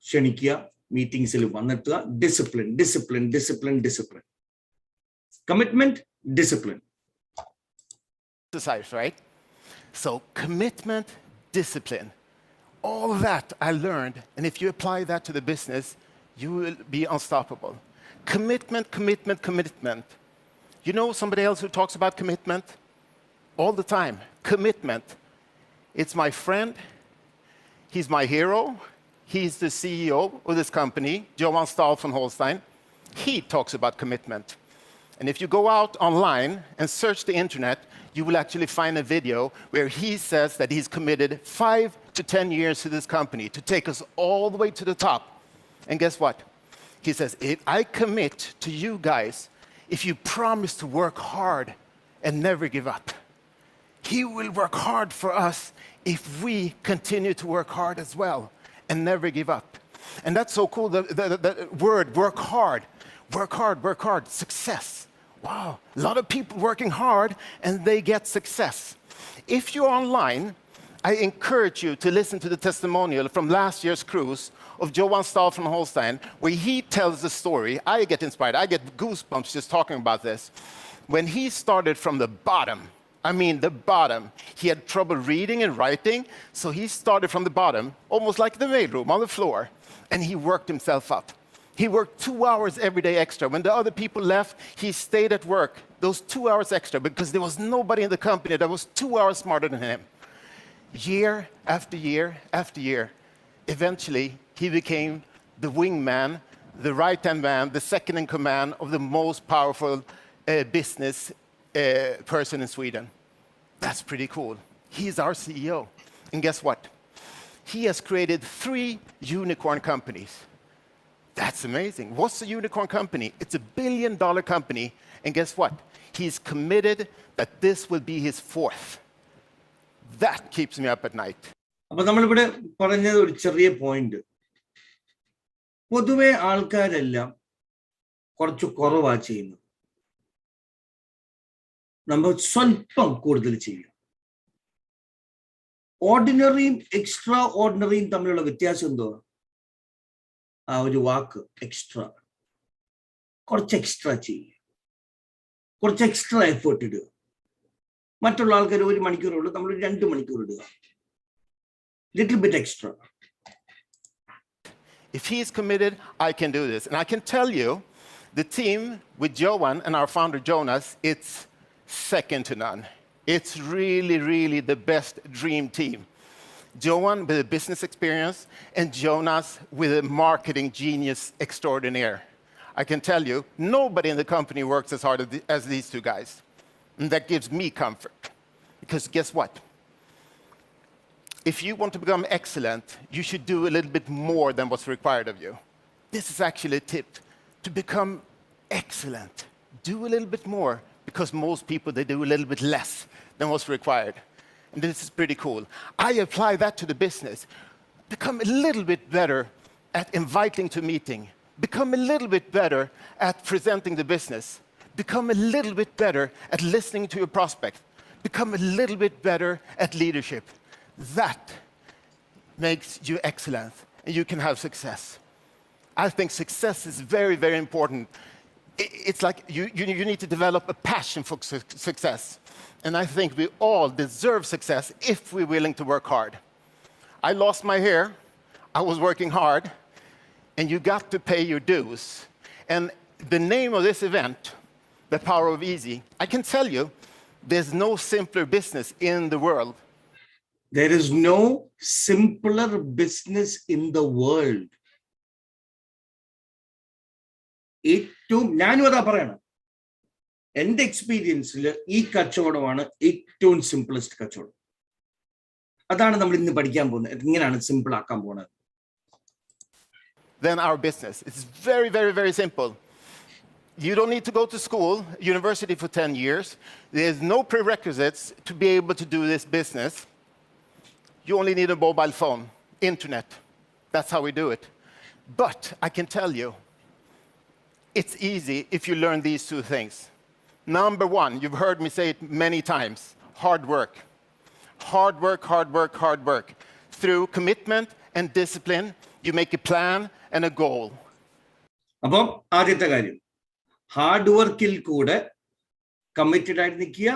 ക്ഷണിക്കുക, മീറ്റിംഗ്സിൽ വന്നെത്തുക. Discipline. Commitment, discipline. Exercise, right? So commitment, discipline. All that I learned, and if you apply that to the business, you will be unstoppable. Commitment. You know somebody else who talks about commitment all the time? Commitment. It's my friend. He's my hero. He's the CEO of this company, Johan Stahl von Holstein. He talks about commitment. And if you go out online and search the internet, you will actually find a video where he says that he's committed 5 to 10 years to this company to take us all the way to the top. And guess what? He says, I commit to you guys if you promise to work hard and never give up. He will work hard for us if we continue to work hard as well and never give up. And that's so cool, the word work hard. Work hard, success. Wow, a lot of people working hard and they get success. If you're online, I encourage you to listen to the testimonial from last year's cruise of Johan Stahl from Holstein, where he tells the story. I get inspired. I get goosebumps just talking about this. When he started from the bottom, the bottom. He had trouble reading and writing, so he started from the bottom, almost like the mailroom on the floor, and he worked himself up. He worked 2 hours every day extra. When the other people left, he stayed at work those 2 hours extra because there was nobody in the company that was 2 hours smarter than him. Year after year after year, eventually he became the wingman, the right-hand man, the second in command of the most powerful business person in Sweden. That's pretty cool. He's our CEO. And guess what? He has created 3 unicorn companies. That's amazing. What's a unicorn company? It's $1 billion company. And guess what? He's committed that this will be his 4th. That keeps me up at night. അപ്പൊ നമ്മളിവിടെ പറഞ്ഞത് ഒരു ചെറിയ പോയിന്റ്. പൊതുവെ ആൾക്കാരെല്ലാം കുറച്ച് കുറവാ ചെയ്യുന്നത്. നമ്മൾ സ്വല്പം കൂടുതൽ ചെയ്യുക. ഓർഡിനറിയും എക്സ്ട്രാ ഓർഡിനറിയും തമ്മിലുള്ള വ്യത്യാസം എന്തോ? ആ ഒരു വാക്ക് എക്സ്ട്രാ. കുറച്ച് എക്സ്ട്രാ ചെയ്യുക, കുറച്ച് എക്സ്ട്രാ എഫേർട്ട് ഇടുക. മറ്റുള്ള ആൾക്കാർ 1 മണിക്കൂറുള്ളൂ, നമ്മൾ 2 മണിക്കൂർ ഇടുക. Little bit extra. If he's committed, I can do this. And I can tell you, the team with Johan and our founder Jonas, it's second to none. It's really, really the best dream team. Johan with a business experience and Jonas with a marketing genius extraordinaire. I can tell you, nobody in the company works as hard as these 2 guys. And that gives me comfort. Because guess what? If you want to become excellent, you should do a little bit more than what's required of you. This is actually a tip. To become excellent, do a little bit more, because most people, they do a little bit less than what's required. And this is pretty cool. I apply that to the business. Become a little bit better at inviting to meeting. Become a little bit better at presenting the business. Become a little bit better at listening to your prospect. Become a little bit better at leadership. That makes you excellent, and you can have success. I think success is very, very important. It's like you need to develop a passion for success. And I think we all deserve success if we're willing to work hard. I lost my hair. I was working hard. And you got to pay your dues. And the name of this event, The Power of Easy, I can tell you, there's no simpler business in the world. There is no simpler business in the world. ഞാനും അതാ പറയണം. എൻ്റെ എക്സ്പീരിയൻസിൽ ഈ കച്ചവടമാണ് ഏറ്റവും സിംപിളസ്റ്റ് കച്ചവടം. അതാണ് നമ്മൾ ഇന്ന് പഠിക്കാൻ പോകുന്നത്. ഇങ്ങനെയാണ് സിമ്പിൾ ആക്കാൻ പോകുന്നത്. Than our business. It's very, very, very simple. You don't need to go to school, university for 10 years. There's no prerequisites to be able to do this business. You only need a mobile phone, internet. That's how we do it. But I can tell you, it's easy if you learn these two things. Number one, you've heard me say it many times, hard work. Hard work, hard work, hard work. Through commitment and discipline, you make a plan and a goal. അപ്പം ആദ്യത്തെ കാര്യം ഹാർഡ് വർക്കിൽ കൂടെ കമ്മിറ്റഡ് ആയിട്ട് നിൽക്കുക.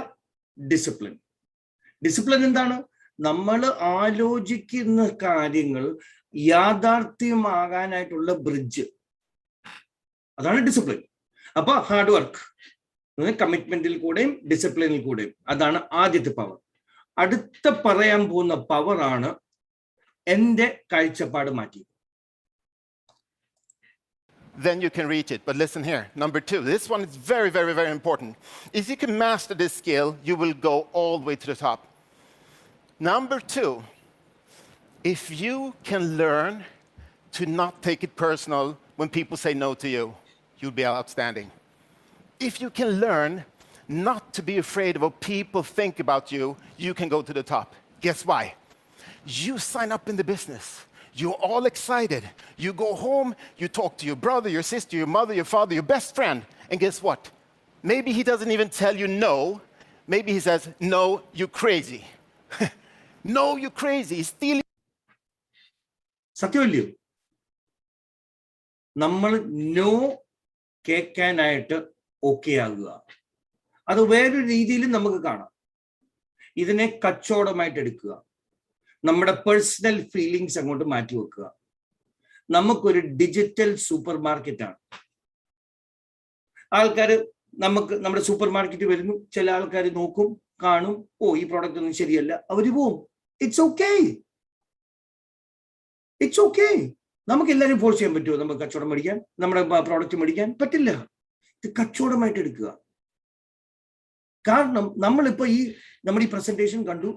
ഡിസിപ്ലിൻ എന്താണ്? നമ്മൾ ആലോചിക്കുന്ന കാര്യങ്ങൾ യാഥാർത്ഥ്യമാകാനായിട്ടുള്ള ബ്രിഡ്ജ്, അതാണ് ഡിസിപ്ലിൻ. അപ്പൊ ഹാർഡ് വർക്ക് കമ്മിറ്റ്മെന്റിൽ കൂടെയും ഡിസിപ്ലിനിൽ കൂടെയും, അതാണ് ആദ്യത്തെ പവർ. അടുത്ത പറയാൻ പോകുന്ന പവറാണ് എൻ്റെ കാഴ്ചപ്പാട് മാറ്റി. Then you can reach it. But listen here, number two, this one is very, very, very important. If you can master this skill, you will go all the way to the top. Number two, if you can learn to not take it personal when people say no to you, you'll be outstanding. If you can learn not to be afraid of what people think about you, you can go to the top. Guess why? You sign up in the business. You're all excited. You go home, you talk to your brother, your sister, your mother, your father, your best friend. And guess what? Maybe he doesn't even tell you no. Maybe he says, no, you're crazy. No, you're crazy. He's stealing. സത്യമല്ലയോ? നമ്മൾ നോ കേൾക്കാനായിട്ട് ഓക്കെ ആകുക. അത് വേറൊരു രീതിയിലും നമുക്ക് കാണാം. ഇതിനെ കച്ചവടമായിട്ട് എടുക്കുക. നമ്മുടെ പേഴ്സണൽ ഫീലിങ്സ് അങ്ങോട്ട് മാറ്റി വെക്കുക. നമുക്കൊരു ഡിജിറ്റൽ സൂപ്പർ മാർക്കറ്റാണ്. ആൾക്കാർ നമ്മുടെ സൂപ്പർ മാർക്കറ്റ് വരുന്നു, ചില ആൾക്കാർ നോക്കും, കാണും, ഓ ഈ പ്രോഡക്റ്റ് ഒന്നും ശരിയല്ല, അവര് പോവും. It's okay. നമുക്ക് എല്ലാവരും ഫോഴ്സ് ചെയ്യാൻ പറ്റുമോ? നമുക്ക് കച്ചവടം മേടിക്കാൻ, നമ്മുടെ പ്രോഡക്റ്റ് മേടിക്കാൻ പറ്റില്ല. ഇത് കച്ചവടമായിട്ട് എടുക്കുക. കാരണം നമ്മളിപ്പോ നമ്മുടെ ഈ പ്രസന്റേഷൻ കണ്ടു,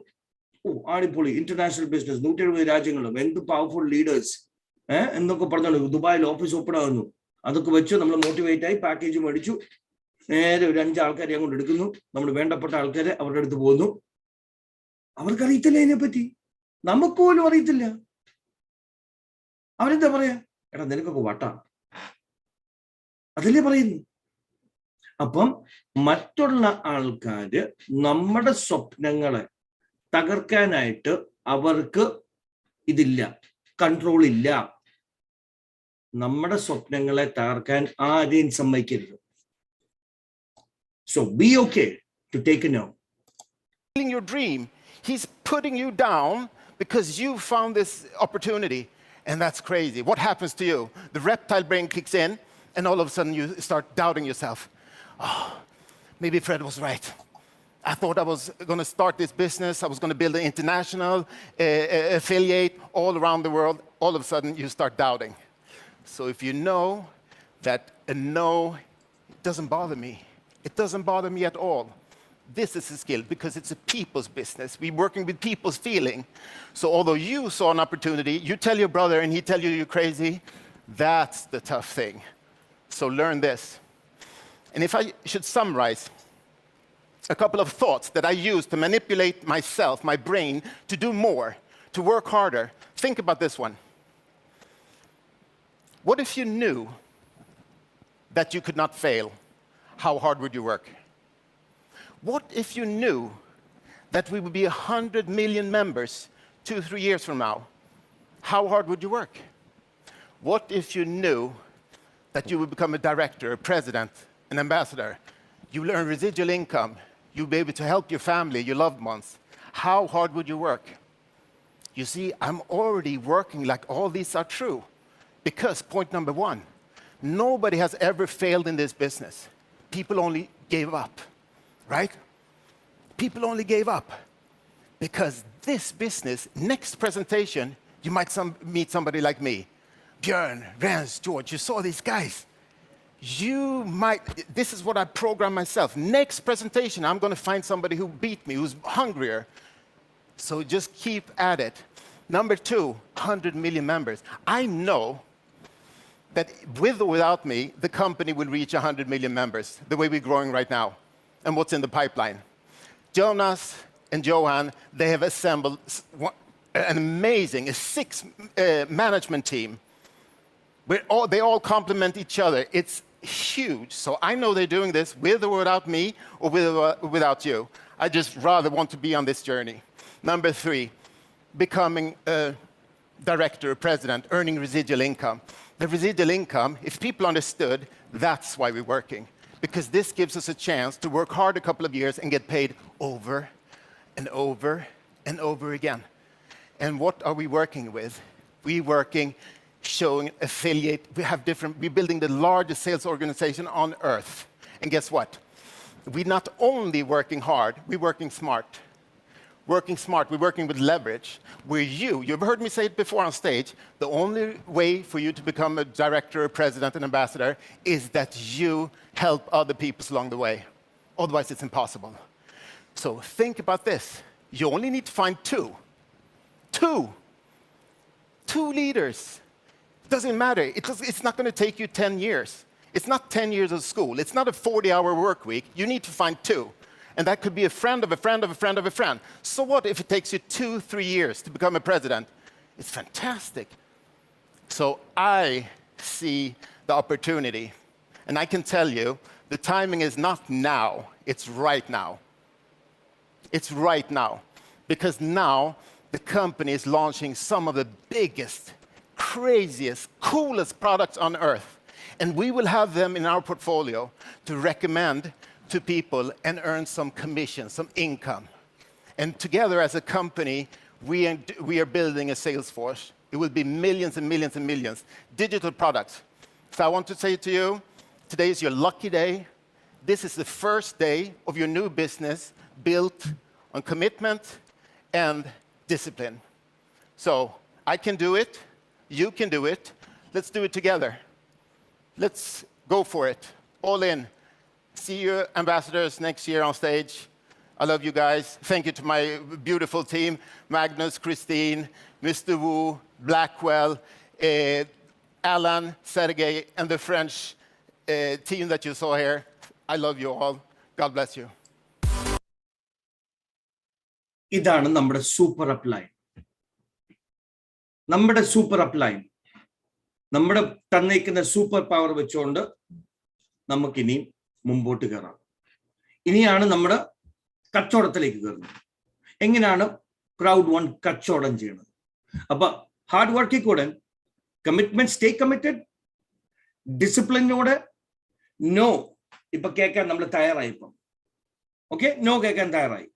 ഓ ആണിപ്പൊളി, ഇന്റർനാഷണൽ ബിസിനസ്, 170 രാജ്യങ്ങളും, എന്ത് പവർഫുൾ ലീഡേഴ്സ് എന്നൊക്കെ പറഞ്ഞോളൂ, ദുബായിൽ ഓഫീസ് ഓപ്പൺ ആകുന്നു. അതൊക്കെ വെച്ച് നമ്മൾ മോട്ടിവേറ്റ് ആയി പാക്കേജ് മേടിച്ചു, നേരെ ഒരു 5 ആൾക്കാരെ അങ്ങോട്ട് എടുക്കുന്നു. നമ്മൾ വേണ്ടപ്പെട്ട ആൾക്കാരെ അവരുടെ അടുത്ത് പോകുന്നു. അവർക്കറിയത്തില്ല ഇതിനെപ്പറ്റി, നമുക്ക് പോലും അറിയത്തില്ല. അവരെന്താ പറയാ? എടാ നിനക്കൊക്കെ വട്ടാണ്, അതല്ലേ പറയുന്നു. അപ്പം മറ്റുള്ള ആൾക്കാര് നമ്മുടെ സ്വപ്നങ്ങളെ തകർക്കാനായിട്ട് അവർക്ക് ഇതില്ല, കൺട്രോൾ ഇല്ല. നമ്മുടെ സ്വപ്നങ്ങളെ തകർക്കാൻ ആരെയും സമ്മതിക്കരുത്. So be okay to take a no. Your dream. He's putting you down because you found this opportunity. And that's crazy. What happens to you? The reptile brain kicks in, and all of a sudden you start doubting yourself. Oh, maybe Fred was right. I thought I was going to start this business. I was going to build an international affiliate all around the world. All of a sudden, you start doubting. So if you know that a no doesn't bother me, it doesn't bother me at all. This is a skill because it's a people's business. We're working with people's feeling. So although you saw an opportunity, you tell your brother and he tell you you're crazy, that's the tough thing. So learn this. And if I should summarize a couple of thoughts that I use to manipulate myself, my brain, to do more, to work harder. Think about this one. What if you knew that you could not fail? How hard would you work? What if you knew that we would be 100 million members 2-3 years from now? How hard would you work? What if you knew that you would become a director, a president, an ambassador? You learn residual income. You'll be able to help your family, your loved ones. How hard would you work? You see, I'm already working like all these are true. Because point number one, nobody has ever failed in this business. People only gave up, right? People only gave up. Because this business, next presentation, you might meet somebody like me. Björn, Rens, George, you saw these guys. This is what I programmed myself. Next presentation, I'm going to find somebody who beat me, who's hungrier. So just keep at it. Number two, 100 million members. I know that with or without me, the company will reach 100 million members, the way we're growing right now, and what's in the pipeline. Jonas and Johan, they have assembled an amazing 6 management team. They all complement each other. It's huge. So I know they're doing this with or without me, or with or without you. I just rather want to be on this journey. Number 3, becoming a director, a president, earning residual income. The residual income, if people understood, that's why we're working. Because this gives us a chance to work hard a couple of years and get paid over and over and over again. And what are we working with? We're working, showing affiliate. We're building the largest sales organization on earth. And guess what? We're not only working hard, we're working smart. Working smart, we're working with leverage. You've heard me say it before on stage, the only way for you to become a director, a president, an ambassador is that you help other people along the way. Otherwise, it's impossible. So think about this. You only need to find 2. 2 leaders. Doesn't matter. It's not going to take you 10 years. It's not 10 years of school. It's not a 40-hour work week. You need to find 2. And that could be a friend of a friend of a friend of a friend. So what if it takes you 2-3 years to become a president? It's fantastic. So I see the opportunity. And I can tell you, the timing is not now. It's right now. It's right now. Because now the company is launching some of the biggest, craziest, coolest products on earth. And we will have them in our portfolio to recommend to people and earn some commission, some income. And together as a company, we are building a sales force. It will be millions and millions and millions. Digital products. So I want to say to you, today is your lucky day. This is the first day of your new business built on commitment and discipline. So I can do it. You can do it. Let's do it together. Let's go for it. All in. See you, ambassadors, next year on stage. I love you guys. Thank you to my beautiful team, Magnus, Christine, Mr. Wu, Blackwell, Alan, Sergey, and the French team that you saw here. I love you all. God bless you. ഇതാണ് നമ്മുടെ സൂപ്പർ അപ്ലൈൻ. നമ്മുടെ സൂപ്പർ അപ്ലൈൻ, നമ്മുടെ തന്നേക്കുന്ന സൂപ്പർ പവർ വെച്ചുകൊണ്ട് നമുക്കിനി മുമ്പോട്ട് കയറാം. ഇനിയാണ് നമ്മുടെ കച്ചവടത്തിലേക്ക് കയറുന്നത്. എങ്ങനെയാണ് Crowd1 കച്ചവടം ചെയ്യുന്നത്? അപ്പൊ ഹാർഡ് വർക്കിൽ കൂടെ കമ്മിറ്റ്മെന്റ്, സ്റ്റേ കമ്മിറ്റഡ്, ഡിസിപ്ലിനോടെ നോ ഇപ്പൊ കേൾക്കാൻ നമ്മൾ തയ്യാറായി. ഇപ്പം ഓക്കെ, നോ കേൾക്കാൻ തയ്യാറായി.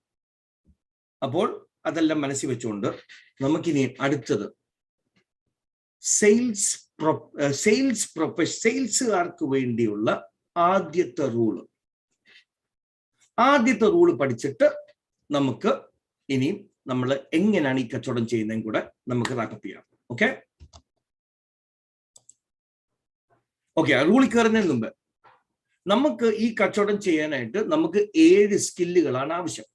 അപ്പോൾ അതെല്ലാം മനസ്സിൽ വെച്ചുകൊണ്ട് നമുക്കിനി അടുത്തത് സെയിൽസുകാർക്ക് വേണ്ടിയുള്ള ആദ്യത്തെ റൂള് പഠിച്ചിട്ട് നമുക്ക് ഇനിയും നമ്മൾ എങ്ങനെയാണ് ഈ കച്ചവടം ചെയ്യുന്നതും കൂടെ നമുക്ക് റാക്കപ്പ് ചെയ്യാം. ഓക്കെ, ആ റൂളിൽ കയറുന്നതിന് മുമ്പ് നമുക്ക് ഈ കച്ചവടം ചെയ്യാനായിട്ട് നമുക്ക് 7 സ്കില്ലുകളാണ് ആവശ്യം.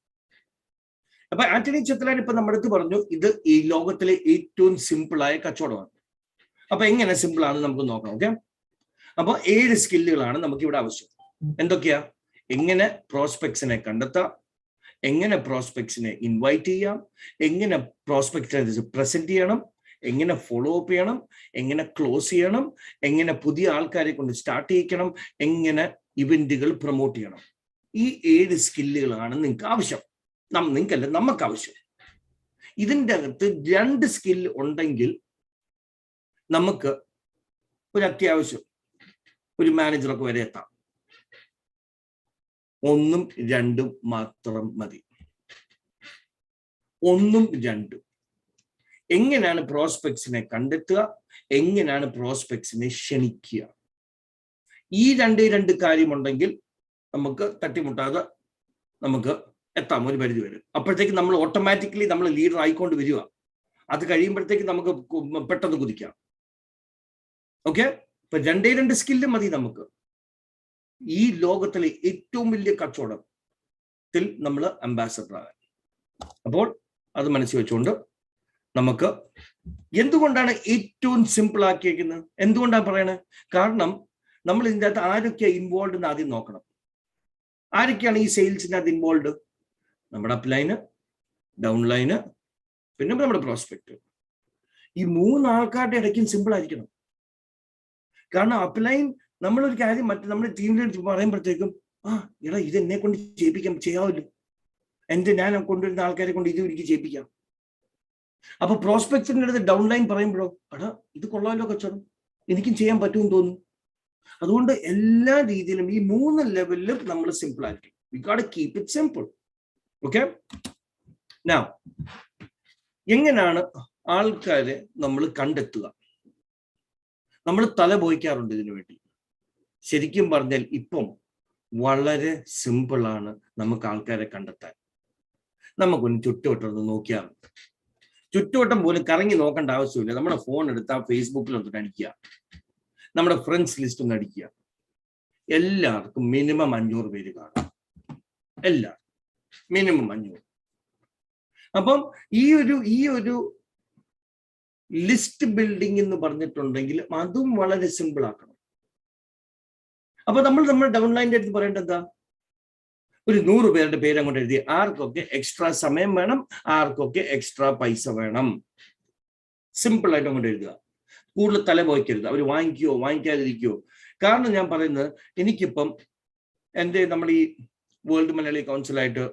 അപ്പൊ ആന്റണി ചെത്തലാൻ ഇപ്പൊ നമ്മുടെ അടുത്ത് പറഞ്ഞു, ഇത് ഈ ലോകത്തിലെ ഏറ്റവും സിമ്പിളായ കച്ചവടമാണ്. അപ്പൊ എങ്ങനെ സിമ്പിൾ ആണ് നമുക്ക് നോക്കാം. ഓക്കെ, അപ്പൊ 7 സ്കില്ലുകളാണ് നമുക്ക് ഇവിടെ ആവശ്യം. എന്തൊക്കെയാ? എങ്ങനെ പ്രോസ്പെക്ട്സിനെ കണ്ടെത്താം, എങ്ങനെ പ്രോസ്പെക്ട്സിനെ ഇൻവൈറ്റ് ചെയ്യാം, എങ്ങനെ പ്രോസ്പെക്ട്സിനെ പ്രസന്റ് ചെയ്യണം, എങ്ങനെ ഫോളോ അപ്പ് ചെയ്യണം, എങ്ങനെ ക്ലോസ് ചെയ്യണം, എങ്ങനെ പുതിയ ആൾക്കാരെ കൊണ്ട് സ്റ്റാർട്ട് ചെയ്യിക്കണം, എങ്ങനെ ഇവന്റുകൾ പ്രൊമോട്ട് ചെയ്യണം. ഈ 7 സ്കില്ലുകളാണ് നിങ്ങൾക്ക് ആവശ്യം. നിങ്ങൾക്കല്ല, നമുക്ക് ആവശ്യം. ഇതിൻ്റെ അകത്ത് 2 സ്കിൽ ഉണ്ടെങ്കിൽ നമുക്ക് ഒരു അത്യാവശ്യം ഒരു മാനേജറൊക്കെ വരെ എത്താം. 1ഉം 2ഉം മാത്രം മതി. 1ഉം 2ഉം. എങ്ങനെയാണ് പ്രോസ്പെക്ട്സിനെ കണ്ടെത്തുക, എങ്ങനെയാണ് പ്രോസ്പെക്ട്സിനെ ക്ഷണിക്കുക, ഈ 2 കാര്യമുണ്ടെങ്കിൽ നമുക്ക് തട്ടിമുട്ടാതെ നമുക്ക് എത്താം ഒരു പരിധി വരെ. അപ്പോഴത്തേക്ക് നമ്മൾ ഓട്ടോമാറ്റിക്കലി നമ്മൾ ലീഡർ ആയിക്കൊണ്ട് വരിക. അത് കഴിയുമ്പോഴത്തേക്ക് നമുക്ക് പെട്ടെന്ന് കുതിക്കാം. ഓക്കെ, ഇപ്പൊ 2 സ്കില്ല് മതി നമുക്ക് ഈ ലോകത്തിലെ ഏറ്റവും വലിയ കച്ചവടത്തിൽ നമ്മൾ അംബാസഡർ ആകാൻ. അപ്പോൾ അത് മനസ്സിൽ വെച്ചുകൊണ്ട് നമുക്ക് എന്തുകൊണ്ടാണ് ഏറ്റവും സിമ്പിൾ ആക്കിയേക്കുന്നത്, എന്തുകൊണ്ടാണ് പറയണത്? കാരണം നമ്മൾ ഇതിൻ്റെ അകത്ത് ആരൊക്കെയാണ് ഇൻവോൾവ് എന്ന് ആദ്യം നോക്കണം. ആരൊക്കെയാണ് ഈ സെയിൽസിൻ്റെ അകത്ത് ഇൻവോൾവ്? നമ്മുടെ അപ്ലൈന്, ഡൗൺലൈന്, പിന്നെ നമ്മുടെ പ്രോസ്പെക്ട്. ഈ 3 ആൾക്കാരുടെ ഇടയ്ക്കും സിമ്പിൾ ആയിരിക്കണം. കാരണം അപ്ലൈൻ നമ്മളൊരു കാര്യം നമ്മുടെ ടീമിലെടുത്ത് പറയുമ്പോഴത്തേക്കും എടാ ഇത് എന്നെ കൊണ്ട് ചെയ്യാമല്ലോ, ഞാൻ കൊണ്ടുവരുന്ന ആൾക്കാരെ കൊണ്ട് ഇത് എനിക്ക് ചെയ്യിപ്പിക്കാം. അപ്പൊ പ്രോസ്പെക്ട്സിന്റെ അടുത്ത് ഡൗൺലൈൻ പറയുമ്പോഴോ എടാ ഇത് കൊള്ളാമല്ലോ കച്ചവടം, എനിക്കും ചെയ്യാൻ പറ്റുമെന്ന് തോന്നുന്നു. അതുകൊണ്ട് എല്ലാ രീതിയിലും ഈ 3 ലെവലിലും നമ്മൾ സിമ്പിൾ ആയിരിക്കും. We got keep it simple. Okay, now എങ്ങനെയാണ് ആൾക്കാരെ നമ്മൾ കണ്ടെത്തുക? നമ്മൾ തല പോയിക്കാറുണ്ട് ഇതിനു വേണ്ടി. ശരിക്കും പറഞ്ഞാൽ ഇപ്പം വളരെ സിമ്പിളാണ് നമുക്ക് ആൾക്കാരെ കണ്ടെത്താൻ. നമുക്കൊന്ന് ചുറ്റുവട്ടം നോക്കിയാൽ മതി. ചുറ്റുവട്ടം പോലും കറങ്ങി നോക്കേണ്ട ആവശ്യമില്ല. നമ്മുടെ ഫോൺ എടുത്താൽ ഫേസ്ബുക്കിൽ ഒന്ന് അടിക്കുക, നമ്മുടെ ഫ്രണ്ട്സ് ലിസ്റ്റ് ഒന്ന് അടിക്കുക. എല്ലാവർക്കും മിനിമം 500 പേര് കാണും. എല്ലാവർക്കും മിനിമം 500. അപ്പം ഈ ഒരു ലിസ്റ്റ് ബിൽഡിംഗ് എന്ന് പറഞ്ഞിട്ടുണ്ടെങ്കിൽ അതും വളരെ സിമ്പിൾ ആക്കണം. അപ്പൊ നമ്മൾ ഡൗൺലൈൻ്റെ അടുത്ത് പറയേണ്ടത് എന്താ? ഒരു 100 പേരുടെ പേര് അങ്ങോട്ട് എഴുതി. ആർക്കൊക്കെ എക്സ്ട്രാ സമയം വേണം, ആർക്കൊക്കെ എക്സ്ട്രാ പൈസ വേണം, സിമ്പിൾ ആയിട്ട് അങ്ങോട്ട് എഴുതുക. കൂടുതൽ തല പോയിക്കരുത്. അവർ വാങ്ങിക്കുകയോ വാങ്ങിക്കാതിരിക്കുകയോ. കാരണം ഞാൻ പറയുന്നത്, എനിക്കിപ്പം നമ്മൾ ഈ വേൾഡ് മലയാളി കൗൺസിലായിട്ട്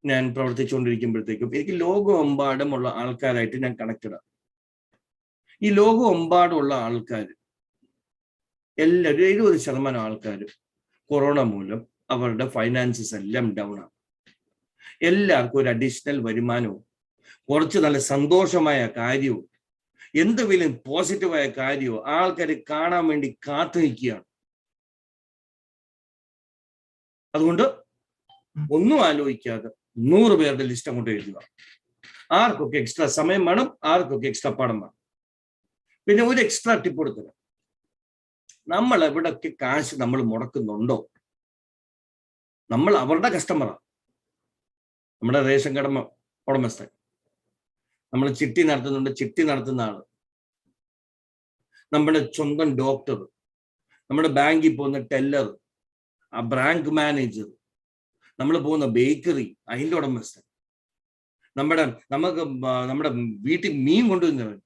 ഞാൻ പ്രവർത്തിച്ചുകൊണ്ടിരിക്കുമ്പോഴത്തേക്കും എനിക്ക് ലോകമെമ്പാടുമുള്ള ആൾക്കാരായിട്ട് ഞാൻ കണക്റ്റഡാണ്. ഈ ലോകമെമ്പാടുമുള്ള ആൾക്കാർ എല്ലാവരും 70% ആൾക്കാർ കൊറോണ മൂലം അവരുടെ ഫൈനാൻസസ് എല്ലാം ഡൗൺ ആണ്. എല്ലാവർക്കും ഒരു അഡീഷണൽ വരുമാനവും കുറച്ച് നല്ല സന്തോഷമായ കാര്യവും എന്തെങ്കിലും പോസിറ്റീവായ കാര്യവും ആൾക്കാർ കാണാൻ വേണ്ടി കാത്തു നിൽക്കുകയാണ്. അതുകൊണ്ട് ഒന്നും ആലോചിക്കാതെ 100 പേരുടെ ലിസ്റ്റ് അങ്ങോട്ട് എഴുതുക. ആർക്കൊക്കെ എക്സ്ട്രാ സമയം വേണം, ആർക്കൊക്കെ എക്സ്ട്രാ പണം വേണം. പിന്നെ ഒരു എക്സ്ട്രാ ടിപ്പ് കൊടുക്കുക. നമ്മൾ എവിടെയൊക്കെ കാശ് നമ്മൾ മുടക്കുന്നുണ്ടോ, നമ്മൾ അവരുടെ കസ്റ്റമറാണ്. നമ്മുടെ റേഷൻ കട ഉടമസ്ഥൻ, നമ്മൾ ചിട്ടി നടത്തുന്നുണ്ട്, ചിട്ടി നടത്തുന്ന ആള്, നമ്മുടെ സ്വന്തം ഡോക്ടർ, നമ്മുടെ ബാങ്കിൽ പോകുന്ന ടെല്ലർ, ആ ബ്രാഞ്ച് മാനേജർ, നമ്മൾ പോകുന്ന ബേക്കറി അതിൻ്റെ ഉടമസ്ഥൻ, നമ്മുടെ വീട്ടിൽ മീൻ കൊണ്ടുവരുന്നവൻ,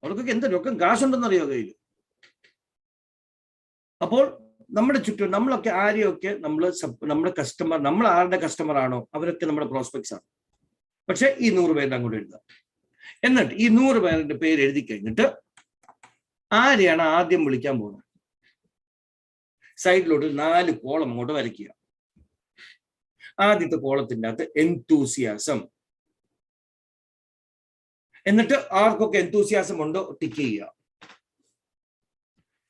അവർക്കൊക്കെ എന്തൊക്കെ കാശുണ്ടെന്നറിയോ കയ്യിൽ. അപ്പോൾ നമ്മുടെ ചുറ്റും നമ്മളൊക്കെ ആരെയൊക്കെ നമ്മുടെ കസ്റ്റമർ, നമ്മൾ ആരുടെ കസ്റ്റമർ ആണോ അവരൊക്കെ നമ്മുടെ പ്രോസ്പെക്ട്സ് ആണ്. പക്ഷെ ഈ 100 പേരുടെ അങ്ങോട്ട് എഴുതാം. എന്നിട്ട് ഈ 100 പേരുടെ പേര് എഴുതി കഴിഞ്ഞിട്ട് ആരെയാണ് ആദ്യം വിളിക്കാൻ പോകുന്നത് സൈഡിലോട്ട് 4 കോളം അങ്ങോട്ട് വരയ്ക്കുക. ആദ്യത്തെ കോളത്തിന്റെ അകത്ത് എൻതൂസിയാസം. എന്നിട്ട് ആർക്കൊക്കെ എൻതൂസിയാസം ഉണ്ടോ ടിക്ക് ചെയ്യുക.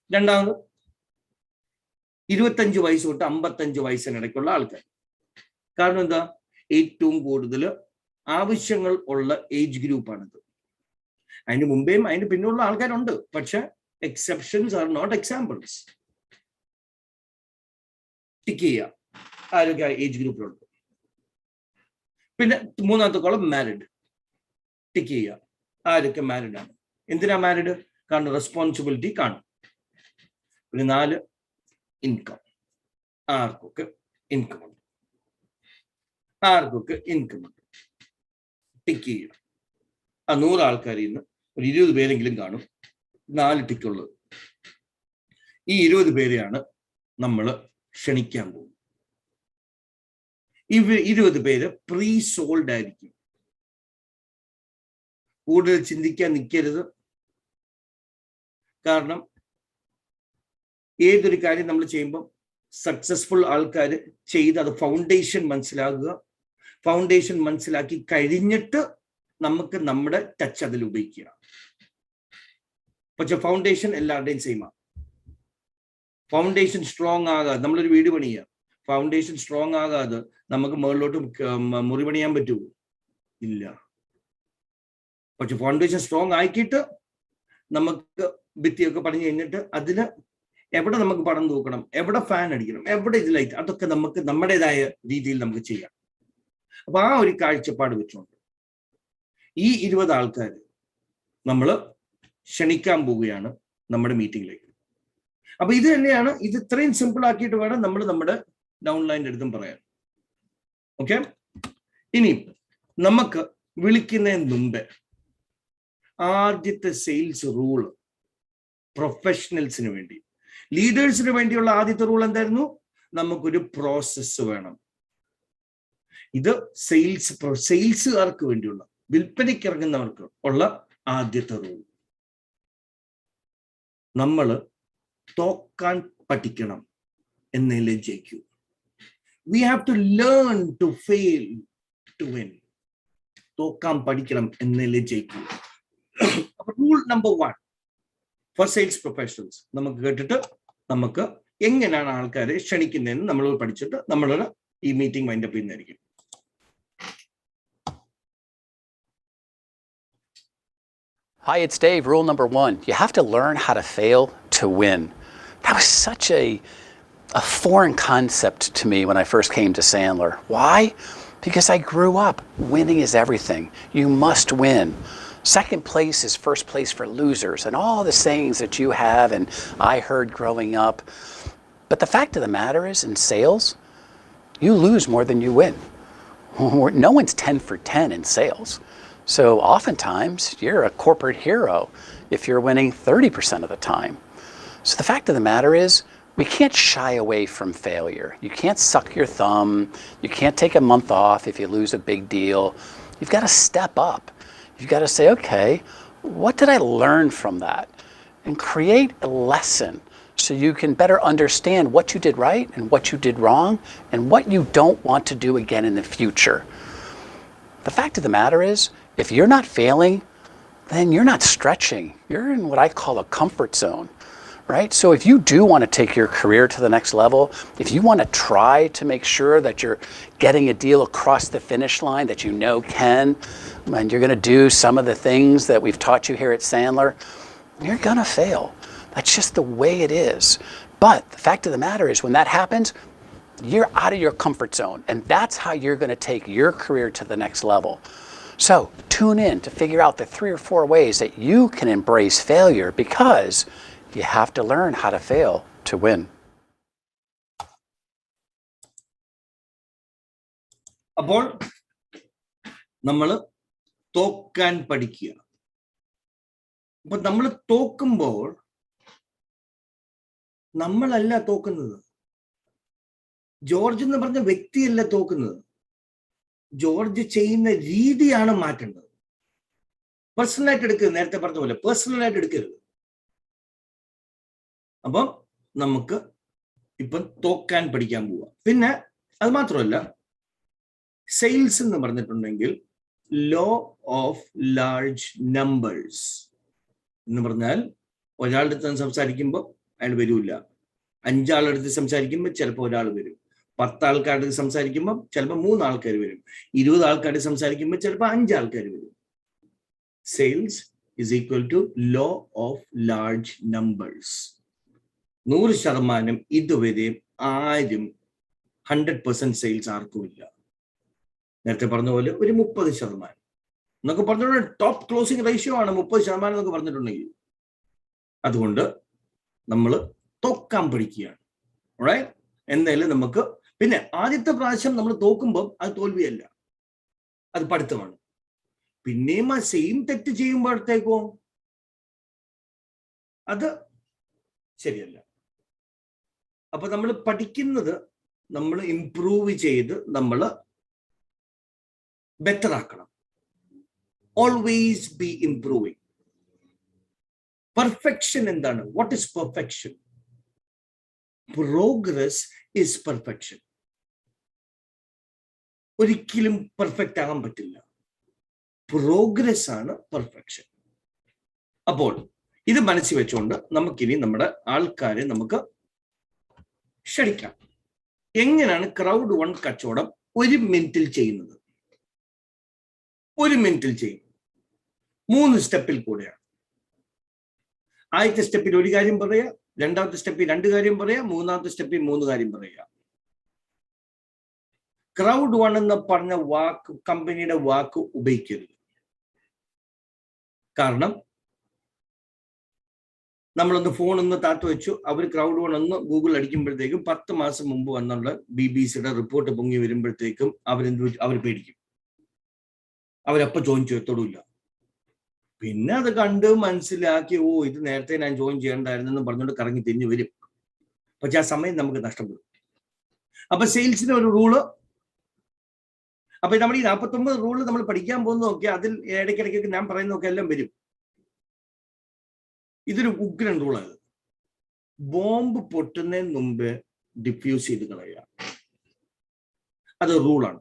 രണ്ടാമത് 25 വയസ്സ് തൊട്ട് 55 വയസ്സിനിടയ്ക്കുള്ള ആൾക്കാർ. കാരണം എന്താ? ഏറ്റവും കൂടുതൽ ആവശ്യങ്ങൾ ഉള്ള ഏജ് ഗ്രൂപ്പാണിത്. അതിന് മുമ്പേയും അതിന് പിന്നുള്ള ആൾക്കാരുണ്ട്, പക്ഷെ exceptions are not examples. Tick ചെയ്യുക ആരൊക്കെ ഏജ് ഗ്രൂപ്പിലുണ്ട്. പിന്നെ 3ാമത്തെ കോളം മാരിഡ്. ടിക്ക് ചെയ്യുക ആരൊക്കെ മാരിഡ് ആണ്. എന്തിനാ മാരിഡ്? കാരണം റെസ്പോൺസിബിലിറ്റി കാണും. പിന്നെ 4 ഇൻകം. ആർക്കൊക്കെ ഇൻകം ഉണ്ട്, ആർക്കൊക്കെ ഇൻകം ഉണ്ട് ടിക്ക് ചെയ്യുക. ആ 100 ആൾക്കാരിൽ നിന്ന് ഒരു 20 പേരെങ്കിലും കാണും, 4 ടിക്കുള്ളത്. ഈ 20 പേരെയാണ് നമ്മൾ ക്ഷണിക്കാൻ പോകുന്നത്. ഈ 20 പേര് പ്രീ സോൾഡ് ആയിരിക്കും. കൂടുതൽ ചിന്തിക്കാൻ നിൽക്കരുത്. കാരണം ഏതൊരു കാര്യം നമ്മൾ ചെയ്യുമ്പോൾ സക്സസ്ഫുൾ ആൾക്കാർ ചെയ്ത് അത് ഫൗണ്ടേഷൻ മനസ്സിലാക്കുക. ഫൗണ്ടേഷൻ മനസ്സിലാക്കി കഴിഞ്ഞിട്ട് നമുക്ക് നമ്മുടെ ടച്ച് അതിൽ ഉപയോഗിക്കുക. പക്ഷെ ഫൗണ്ടേഷൻ എല്ലാവരുടെയും സെയിമാണ്. ഫൗണ്ടേഷൻ സ്ട്രോങ് ആകാതെ നമ്മളൊരു വീട് പണിയുക, ഫൗണ്ടേഷൻ സ്ട്രോങ് ആകാതെ നമുക്ക് മുകളിലോട്ട് മുറി പണിയാൻ പറ്റുമോ? ഇല്ല. പക്ഷെ ഫൗണ്ടേഷൻ സ്ട്രോങ് ആക്കിയിട്ട് നമുക്ക് ഭിത്തിയൊക്കെ പണിഞ്ഞു കഴിഞ്ഞിട്ട് അതിന് എവിടെ നമുക്ക് പടം തൂക്കണം, എവിടെ ഫാൻ അടിക്കണം, എവിടെ ഇത് ലൈറ്റ്, അതൊക്കെ നമുക്ക് നമ്മുടേതായ രീതിയിൽ നമുക്ക് ചെയ്യാം. അപ്പൊ ആ ഒരു കാഴ്ചപ്പാട് വെച്ചുകൊണ്ട് ഈ 20 ആൾക്കാർ നമ്മൾ ക്ഷണിക്കാൻ പോവുകയാണ് നമ്മുടെ മീറ്റിംഗിലേക്ക്. അപ്പൊ ഇത് തന്നെയാണ്, ഇത് ഇത്രയും സിമ്പിൾ ആക്കിയിട്ട് വേണം നമ്മൾ നമ്മുടെ ഡൗൺലൈൻ്റെ അടുത്തും പറയാൻ. ഓക്കെ, ഇനി നമുക്ക് വിളിക്കുന്നതിന് മുമ്പേ ആദ്യത്തെ സെയിൽസ് റൂള് പ്രൊഫഷണൽസിന് വേണ്ടി, ലീഡേഴ്സിന് വേണ്ടിയുള്ള ആദ്യത്തെ റൂൾ എന്തായിരുന്നു? നമുക്കൊരു പ്രോസസ്സ് വേണം. ഇത് സെയിൽസുകാർക്ക് വേണ്ടിയുള്ള, വിൽപ്പനയ്ക്ക് ഇറങ്ങുന്നവർക്ക് ഉള്ള ആദ്യത്തെ റൂൾ. നമ്മൾ തോക്കാൻ പഠിക്കണം എന്നല്ലേ ജയിക്കൂ. We have to learn to fail to win. തോക്കാൻ പഠിക്കണം എന്നല്ലേ ജയിക്കൂ. അപ്പൊ rule number 1 for sales professionals നമുക്ക് കേട്ടിട്ട് നമുക്ക് എങ്ങനെയാണ് ആൾക്കാരെ ക്ഷണിക്കുന്നതെന്ന് നമ്മൾ പഠിച്ചിട്ട് നമ്മളുടെ ഈ മീറ്റിംഗ് വൈൻഡപ്പ് ചെയ്യുന്നതായിരിക്കും. Hi, it's Dave. Rule number 1, you have to learn how to fail to win. That was such a foreign concept to me when I first came to Sandler. Why? Because I grew up, winning is everything. You must win. Second place is first place for losers, and all the sayings that you have and I heard growing up. But the fact of the matter is, in sales, you lose more than you win. No one's 10 for 10 in sales. So oftentimes, you're a corporate hero if you're winning 30% of the time. So the fact of the matter is, we can't shy away from failure. You can't suck your thumb. You can't take a month off if you lose a big deal. You've got to step up. You've got to say, okay, what did I learn from that? And create a lesson so you can better understand what you did right and what you did wrong and what you don't want to do again in the future. The fact of the matter is, if you're not failing, then you're not stretching. You're in what I call a comfort zone, right? So if you do want to take your career to the next level, if you want to try to make sure that you're getting a deal across the finish line that you know can, and you're going to do some of the things that we've taught you here at Sandler, you're going to fail. That's just the way it is. But the fact of the matter is, when that happens, you're out of your comfort zone, and that's how you're going to take your career to the next level. So tune in to figure out the 3 or 4 ways that you can embrace failure, because you have to learn how to fail to win. അപ്പോൾ നമ്മൾ തോക്കാൻ പഠിക്കുക. അപ്പൊ നമ്മൾ തോക്കുമ്പോൾ നമ്മളല്ല തോക്കുന്നത്. ജോർജ് എന്ന് പറഞ്ഞ വ്യക്തിയല്ല തോക്കുന്നത്. ജോർജ് ചെയ്യുന്ന രീതിയാണ് മാറ്റേണ്ടത്. പേഴ്സണലായിട്ട് എടുക്കരുത്. നേരത്തെ പറഞ്ഞ പോലെ പേഴ്സണലായിട്ട് എടുക്കരുത്. അപ്പം നമുക്ക് ഇപ്പം തോക്കാൻ പഠിക്കാൻ പോവുക. പിന്നെ അത് മാത്രമല്ല, സെയിൽസ് എന്ന് പറഞ്ഞിട്ടുണ്ടെങ്കിൽ ലോ ഓഫ് ലാർജ് നമ്പേഴ്സ് എന്ന് പറഞ്ഞാൽ, ഒരാളുടെ അടുത്ത് സംസാരിക്കുമ്പോൾ അയാൾ വരില്ല. 5 ആളടുത്ത് സംസാരിക്കുമ്പോൾ ചിലപ്പോൾ ഒരാൾ വരും. 10 ആൾക്കാരുടെ സംസാരിക്കുമ്പോൾ ചിലപ്പോൾ 3 ആൾക്കാർ വരും. 20 ആൾക്കാരുടെ സംസാരിക്കുമ്പോൾ ചിലപ്പോൾ 5 ആൾക്കാർ വരും. Sales is equal to law of large numbers. 100% ഇതുവരെ ആരും 100% സെയിൽസ് ആർക്കും ഇല്ല. നേരത്തെ പറഞ്ഞ പോലെ ഒരു 30% എന്നൊക്കെ പറഞ്ഞിട്ടുണ്ട്. ടോപ്പ് ക്ലോസിംഗ് റേഷ്യോ ആണ് 30% എന്നൊക്കെ പറഞ്ഞിട്ടുണ്ടെങ്കിൽ. അതുകൊണ്ട് നമ്മൾ തോക്കാൻ പഠിക്കുകയാണ്. റൈറ്റ്? എന്തായാലും നമുക്ക് പിന്നെ ആദ്യത്തെ പ്രാവശ്യം നമ്മൾ തോക്കുമ്പോൾ അത് തോൽവിയല്ല, അത് പഠിത്തമാണ്. പിന്നെയും ആ സെയിം തെറ്റ് ചെയ്യുമ്പോഴത്തേക്കോ അത് ശരിയല്ല. അപ്പൊ നമ്മൾ പഠിക്കുന്നത് നമ്മൾ ഇംപ്രൂവ് ചെയ്ത് നമ്മൾ ബെറ്റർ ആക്കണം. Always be improving. പെർഫെക്ഷൻ എന്താണ്? What is perfection? Progress is perfection. ഒരിക്കലും പെർഫെക്റ്റ് ആകാൻ പറ്റില്ല. പ്രോഗ്രസ് ആണ് പെർഫെക്ഷൻ. അപ്പോൾ ഇത് മനസ്സിൽ വെച്ചുകൊണ്ട് നമുക്കിനി നമ്മുടെ ആൾക്കാരെ നമുക്ക് ക്ഷണിക്കാം. എങ്ങനെയാണ് Crowd1 കച്ചവടം 1 മിനിറ്റിൽ ചെയ്യുന്നത്? 1 മിനിറ്റിൽ ചെയ്യും. 3 സ്റ്റെപ്പിൽ കൂടെയാണ്. ആദ്യത്തെ സ്റ്റെപ്പിൽ 1 കാര്യം പറയുക, രണ്ടാമത്തെ സ്റ്റെപ്പിൽ 2 കാര്യം പറയുക, മൂന്നാമത്തെ സ്റ്റെപ്പിൽ 3 കാര്യം പറയുക. Crowd1 എന്ന് പറഞ്ഞ വാക്ക്, കമ്പനിയുടെ വാക്ക് ഉപയോഗിക്കരുത്. കാരണം നമ്മളൊന്ന് ഫോൺ ഒന്ന് താത്തു വെച്ചു, അവർ Crowd1 ഒന്ന് ഗൂഗിൾ അടിക്കുമ്പോഴത്തേക്കും 10 മാസം മുമ്പ് വന്നുള്ള BBC-യുടെ റിപ്പോർട്ട് പൊങ്ങി വരുമ്പോഴത്തേക്കും അവർ പേടിക്കും. അവരപ്പ ജോയിൻ ചെയ്യത്തോടില്ല. പിന്നെ അത് കണ്ട് മനസ്സിലാക്കി, ഓ ഇത് നേരത്തെ ഞാൻ ജോയിൻ ചെയ്യണ്ടായിരുന്നെന്ന് പറഞ്ഞുകൊണ്ട് കറങ്ങി തിരിഞ്ഞു വരും. പക്ഷെ ആ സമയം നമുക്ക് നഷ്ടപ്പെടും. അപ്പൊ സെയിൽസിന് ഒരു റൂള്, അപ്പൊ നമ്മൾ ഈ 49 റൂള് നമ്മൾ പഠിക്കാൻ പോകുന്നതൊക്കെ അതിൽ ഇടയ്ക്കിടയ്ക്ക് ഞാൻ പറയുന്നതൊക്കെ എല്ലാം വരും. ഇതൊരു ഉഗ്രൻ റൂളാണ്. ബോംബ് പൊട്ടുന്നതിന് മുമ്പ് ഡിഫ്യൂസ് ചെയ്ത് കളയുക. അത് റൂളാണ്.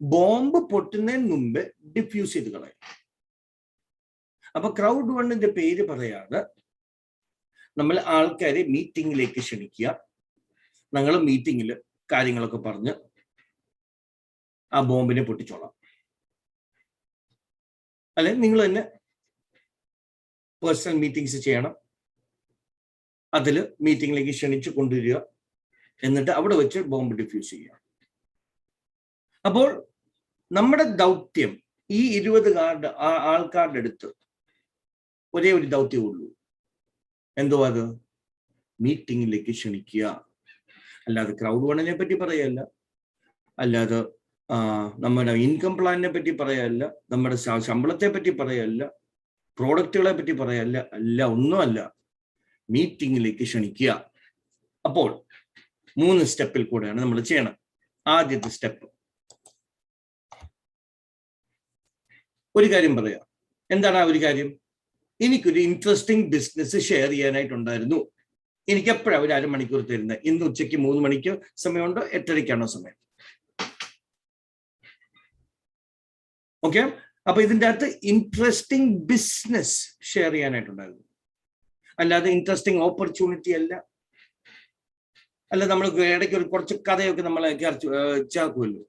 ബോംബ് പൊട്ടുന്നതിന് മുമ്പ് ഡിഫ്യൂസ് ചെയ്ത് കളയുക. അപ്പൊ Crowd1ന്റെ പേര് പറയാതെ നമ്മൾ ആൾക്കാരെ മീറ്റിങ്ങിലേക്ക് ക്ഷണിക്കുക. ഞങ്ങൾ മീറ്റിങ്ങിൽ കാര്യങ്ങളൊക്കെ പറഞ്ഞ് ആ ബോംബിനെ പൊട്ടിച്ചോളാം. അല്ലെ നിങ്ങൾ തന്നെ പേഴ്സണൽ മീറ്റിംഗ്സ് ചെയ്യണം. അതിൽ മീറ്റിംഗിലേക്ക് ക്ഷണിച്ച് കൊണ്ടുവരിക. എന്നിട്ട് അവിടെ വെച്ച് ബോംബ് ഡിഫ്യൂസ് ചെയ്യുക. അപ്പോൾ നമ്മുടെ ദൗത്യം ഈ 20 ആൾക്കാരുടെ അടുത്ത് ഒരേ ഒരു ദൗത്യമുള്ളൂ. എന്തോ അത്? മീറ്റിംഗിലേക്ക് ക്ഷണിക്കുക. അല്ലാതെ Crowd1നെ പറ്റി പറയല്ല, അല്ലാതെ നമ്മുടെ ഇൻകം പ്ലാനിനെ പറ്റി പറയല്ല, നമ്മുടെ ശമ്പളത്തെ പറ്റി പറയല്ല, പ്രോഡക്റ്റുകളെ പറ്റി പറയല്ല, ഒന്നുമല്ല. മീറ്റിംഗിലേക്ക് ക്ഷണിക്കുക. അപ്പോൾ 3 സ്റ്റെപ്പിൽ കൂടെയാണ് നമ്മൾ ചെയ്യണം. ആദ്യത്തെ സ്റ്റെപ്പ്, ഒരു കാര്യം പറയാം. എന്താണ് ആ ഒരു കാര്യം? എനിക്കൊരു ഇൻട്രസ്റ്റിംഗ് ബിസിനസ് ഷെയർ ചെയ്യാനായിട്ടുണ്ടായിരുന്നു. എനിക്ക് എപ്പോഴാണ് ഒരു 1/2 മണിക്കൂർ തരുന്നത്? ഇന്ന് ഉച്ചയ്ക്ക് 3 മണിക്ക് സമയമുണ്ടോ? 8:30ക്കാണോ സമയം? ഓക്കെ. അപ്പൊ ഇതിൻ്റെ അകത്ത് ഇൻട്രസ്റ്റിംഗ് ബിസിനസ് ഷെയർ ചെയ്യാനായിട്ടുണ്ടായിരുന്നു. അല്ലാതെ ഇൻട്രസ്റ്റിംഗ് ഓപ്പർച്യൂണിറ്റി അല്ല. നമ്മൾ ഇടയ്ക്ക് കുറച്ച് കഥയൊക്കെ നമ്മൾ ചേർക്കുമല്ലോ.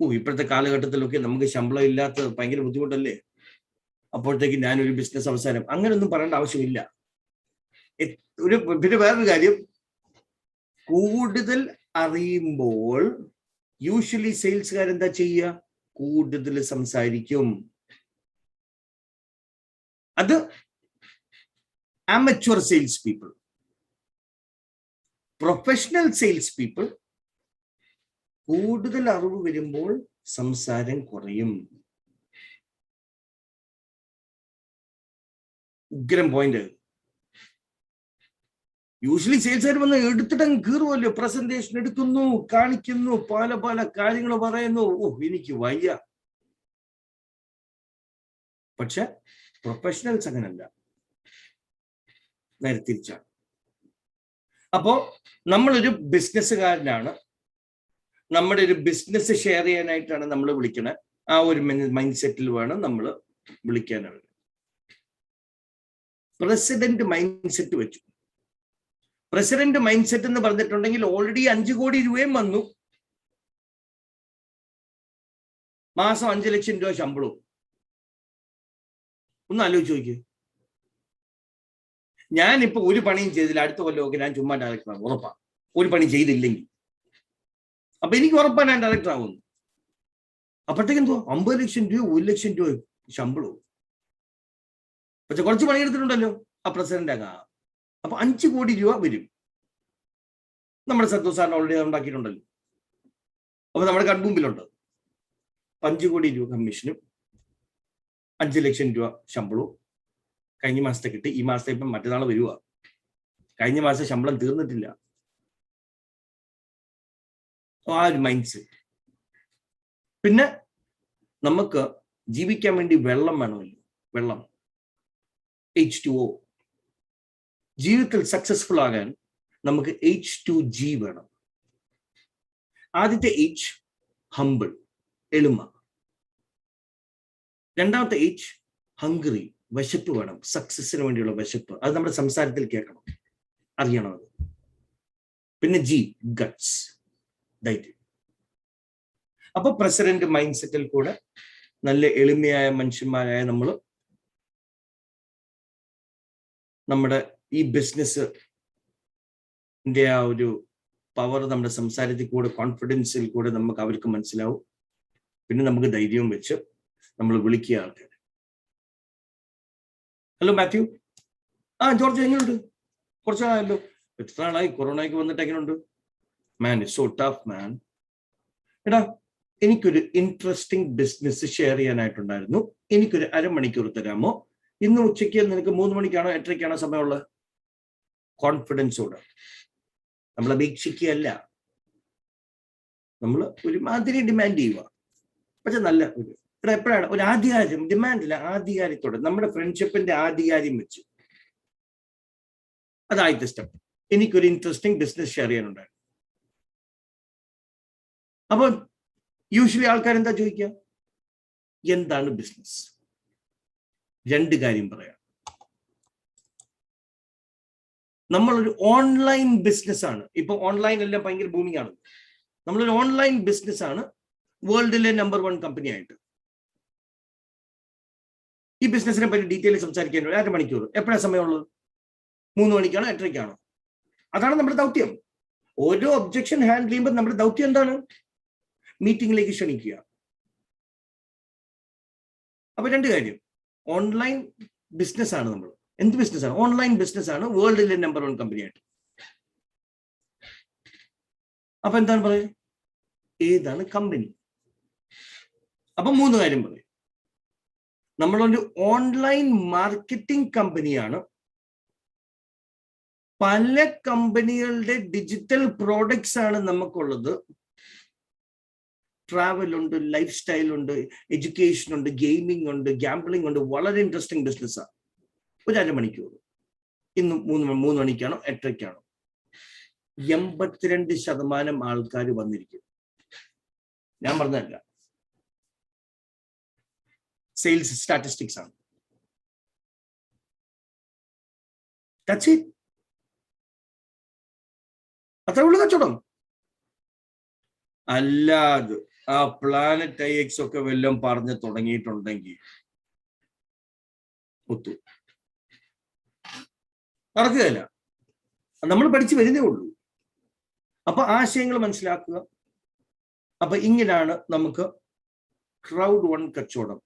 ഇപ്പോഴത്തെ കാലഘട്ടത്തിലൊക്കെ നമുക്ക് ശമ്പളം ഇല്ലാത്ത ഭയങ്കര ബുദ്ധിമുട്ടല്ലേ, അപ്പോഴത്തേക്ക് ഞാനൊരു ബിസിനസ് അവസാനം, അങ്ങനെയൊന്നും പറയേണ്ട ആവശ്യമില്ല. പിന്നെ വേറൊരു കാര്യം, കൂടുതൽ അറിയുമ്പോൾ യൂഷ്വലി സെയിൽസുകാരെന്താ ചെയ്യുക? കൂടുതൽ സംസാരിക്കും. അത് amateur sales people. Professional sales people കൂടുതൽ അറിവ് വരുമ്പോൾ സംസാരം കുറയും. ഉഗ്രം പോയിന്റ്. യൂഷ്വലി സെയിൽസുകാർ വന്ന് എടുത്തിട്ടങ്ങ് കീറുമല്ലോ. പ്രസന്റേഷൻ എടുക്കുന്നു, കാണിക്കുന്നു, പല കാര്യങ്ങൾ പറയുന്നു. എനിക്ക് വയ്യ. പക്ഷെ പ്രൊഫഷണൽസ് അങ്ങനല്ല, നേരെ തിരിച്ചാണ്. അപ്പോ നമ്മളൊരു ബിസിനസ്സുകാരനാണ്, നമ്മുടെ ഒരു ബിസിനസ് ഷെയർ ചെയ്യാനായിട്ടാണ് നമ്മൾ വിളിക്കണത്. ആ ഒരു മൈൻഡ് സെറ്റിൽ വേണം നമ്മൾ വിളിക്കാനാണ്. പ്രസിഡന്റ് മൈൻഡ് സെറ്റ് വെച്ചു. പ്രസിഡന്റ് മൈൻഡ് സെറ്റ് എന്ന് പറഞ്ഞിട്ടുണ്ടെങ്കിൽ ഓൾറെഡി 5 കോടി രൂപയും വന്നു, മാസം 5 ലക്ഷം രൂപ ശമ്പളവും. ഒന്ന് ആലോചിച്ച് നോക്കിയേ. ഞാനിപ്പോ ഒരു പണിയും ചെയ്തില്ല, അടുത്ത കൊല്ലമൊക്കെ ഞാൻ ചുമ്മാ ഡയറക്ടറാണ്, ഉറപ്പാ. ഒരു പണി ചെയ്തില്ലെങ്കിൽ അപ്പൊ എനിക്ക് ഉറപ്പാണ് ഞാൻ ഡയറക്ടർ ആവുന്നു. അപ്പോഴത്തേക്കും എന്തോ 50 ലക്ഷം രൂപ 1 ലക്ഷം രൂപ ശമ്പളവും. പക്ഷെ കുറച്ച് പണിയെടുത്തിട്ടുണ്ടല്ലോ, ആ പ്രസിഡന്റ് ആകാം. അപ്പൊ 5 കോടി രൂപ വരും. നമ്മുടെ സന്തോഷ് സാറിന് ഓൾറെഡി ഉണ്ടാക്കിയിട്ടുണ്ടല്ലോ. അപ്പൊ നമ്മുടെ കൺമുമ്പിലുണ്ട് 5 കോടി രൂപ കമ്മീഷനും 5 ലക്ഷം രൂപ ശമ്പളവും കഴിഞ്ഞ മാസത്തെ കിട്ടി, ഈ മാസത്തെ ഇപ്പം മറ്റന്നാൾ വരുക. കഴിഞ്ഞ മാസം ശമ്പളം തീർന്നിട്ടില്ല. ആ ഒരു മൈൻഡ് സെറ്റ്. പിന്നെ നമുക്ക് ജീവിക്കാൻ വേണ്ടി വെള്ളം വേണമല്ലോ, വെള്ളം, H2O. ജീവിതത്തിൽ സക്സസ്ഫുൾ ആകാൻ നമുക്ക് H2G വേണം. ആദ്യത്തെ H ഹംബിൾ, എളിമ. രണ്ടാമത്തെ H ഹംഗ്രി, വിശപ്പ് വേണം, സക്സസിന് വേണ്ടിയുള്ള വിശപ്പ്. അത് നമ്മുടെ സംസാരത്തിൽ കേൾക്കണം, അറിയണം അത്. പിന്നെ G ഗട്സ്, ധൈര്യം. അപ്പൊ പ്രസിഡന്റ് മൈൻഡ് സെറ്റിൽ കൂടെ നല്ല എളിമയായ മനുഷ്യന്മാരായ നമ്മൾ നമ്മുടെ ഈ ബിസിനസിന്റെ ആ ഒരു പവർ നമ്മുടെ സംസാരത്തിൽ കൂടെ, കോൺഫിഡൻസിൽ കൂടെ നമുക്ക് അവർക്ക് മനസ്സിലാവും. പിന്നെ നമുക്ക് ധൈര്യവും വെച്ച് നമ്മൾ വിളിക്കുക ആൾക്കാർ. ഹലോ മാത്യു, ജോർജ് എങ്ങനെയുണ്ട്? കുറച്ച് നാളായല്ലോ, എത്ര നാളായി കൊറോണയ്ക്ക് വന്നിട്ട് എങ്ങനെയുണ്ട്? മാൻ ഇറ്റ്സ് സോ ടഫ് മാൻ. എടാ, എനിക്കൊരു ഇൻട്രസ്റ്റിംഗ് ബിസിനസ് ഷെയർ ചെയ്യാനായിട്ടുണ്ടായിരുന്നു. എനിക്കൊരു അരമണിക്കൂർ തരാമോ? ഇന്ന് ഉച്ചയ്ക്ക് നിനക്ക് 3 മണിക്കാണോ 8:30ക്കാണോ സമയമുള്ളത്? കോൺഫിഡൻസോടെ. നമ്മൾ അപേക്ഷിക്കുകയല്ല, നമ്മൾ ഒരുമാതിരി ഡിമാൻഡ് ചെയ്യുക. പക്ഷെ നല്ല ഒരു ഇവിടെ എപ്പോഴാണ് ഒരു ആധികാരം, ഡിമാൻഡില്ല, ആധികാരത്തോടെ നമ്മുടെ ഫ്രണ്ട്ഷിപ്പിന്റെ ആധികാര്യം വെച്ച്. അതാദ്യത്തെ സ്റ്റെപ്പ്. എനിക്കൊരു ഇൻട്രസ്റ്റിംഗ് ബിസിനസ് ഷെയർ ചെയ്യാനുണ്ടായിരുന്നു. അപ്പൊ യൂഷ്വലി ആൾക്കാർ എന്താ ചോദിക്കുക? എന്താണ് ബിസിനസ്? 2 കാര്യം പറയാം. നമ്മളൊരു ഓൺലൈൻ ബിസിനസ് ആണ്. ഇപ്പൊ ഓൺലൈൻ എല്ലാം ഭയങ്കര ബൂമിംഗ് ആണ്. നമ്മളൊരു ഓൺലൈൻ ബിസിനസ് ആണ്, വേൾഡിലെ നമ്പർ 1 കമ്പനി ആയിട്ട്. ഈ ബിസിനസിനെ പറ്റി ഡീറ്റെയിൽ സംസാരിക്കാൻ 1 മണിക്കൂർ. എപ്പോഴാണ് സമയമുള്ളത്? 3 മണിക്കാണോ 8:30ക്കാണോ? അതാണ് നമ്മുടെ ദൗത്യം. ഓരോ ഒബ്ജക്ഷൻ ഹാൻഡിൽ ചെയ്യുമ്പോൾ നമ്മുടെ ദൗത്യം എന്താണ്? മീറ്റിംഗിലേക്ക് ക്ഷണിക്കുക. അപ്പൊ 2 കാര്യം. ഓൺലൈൻ ബിസിനസ് ആണ് നമ്മൾ. എന്ത് ബിസിനസ് ആണ്? ഓൺലൈൻ ബിസിനസ് ആണ്, വേൾഡിലെ നമ്പർ 1 കമ്പനി ആയിട്ട്. അപ്പൊ എന്താണ് പറയുക? ഏതാണ് കമ്പനി? അപ്പൊ 3 കാര്യം പറയും. നമ്മളൊരു ഓൺലൈൻ മാർക്കറ്റിംഗ് കമ്പനിയാണ്. പല കമ്പനികളുടെ ഡിജിറ്റൽ പ്രോഡക്ട്സ് ആണ് നമുക്കുള്ളത്. ട്രാവൽ ഉണ്ട്, ലൈഫ് സ്റ്റൈൽ ഉണ്ട്, എഡ്യൂക്കേഷൻ ഉണ്ട്, ഗെയിമിംഗ് ഉണ്ട്, ഗാംബ്ലിംഗ് ഉണ്ട്. വളരെ ഇൻട്രസ്റ്റിംഗ് ബിസിനസ്സാണ്. ഒരു 1/2 മണിക്കൂർ. ഇന്ന് 3 മണിക്കാണോ 8:30ക്കാണോ? 82% ആൾക്കാർ വന്നിരിക്കും. ഞാൻ പറഞ്ഞതല്ല, സെയിൽസ് സ്റ്റാറ്റിസ്റ്റിക്സ് ആണ്. That's it. അത്ര ഉള്ളു കച്ചവടം. അല്ലാതെ ആ പ്ലാനറ്റ് IX ഒക്കെ വല്ലതും പറഞ്ഞ് തുടങ്ങിയിട്ടുണ്ടെങ്കിൽ ഒത്തു നടക്കുകയല്ല. നമ്മൾ പഠിച്ചു വരുന്നേ ഉള്ളൂ. അപ്പൊ ആശയങ്ങൾ മനസ്സിലാക്കുക. അപ്പൊ ഇങ്ങനെയാണ് നമുക്ക് Crowd1 കച്ചവടം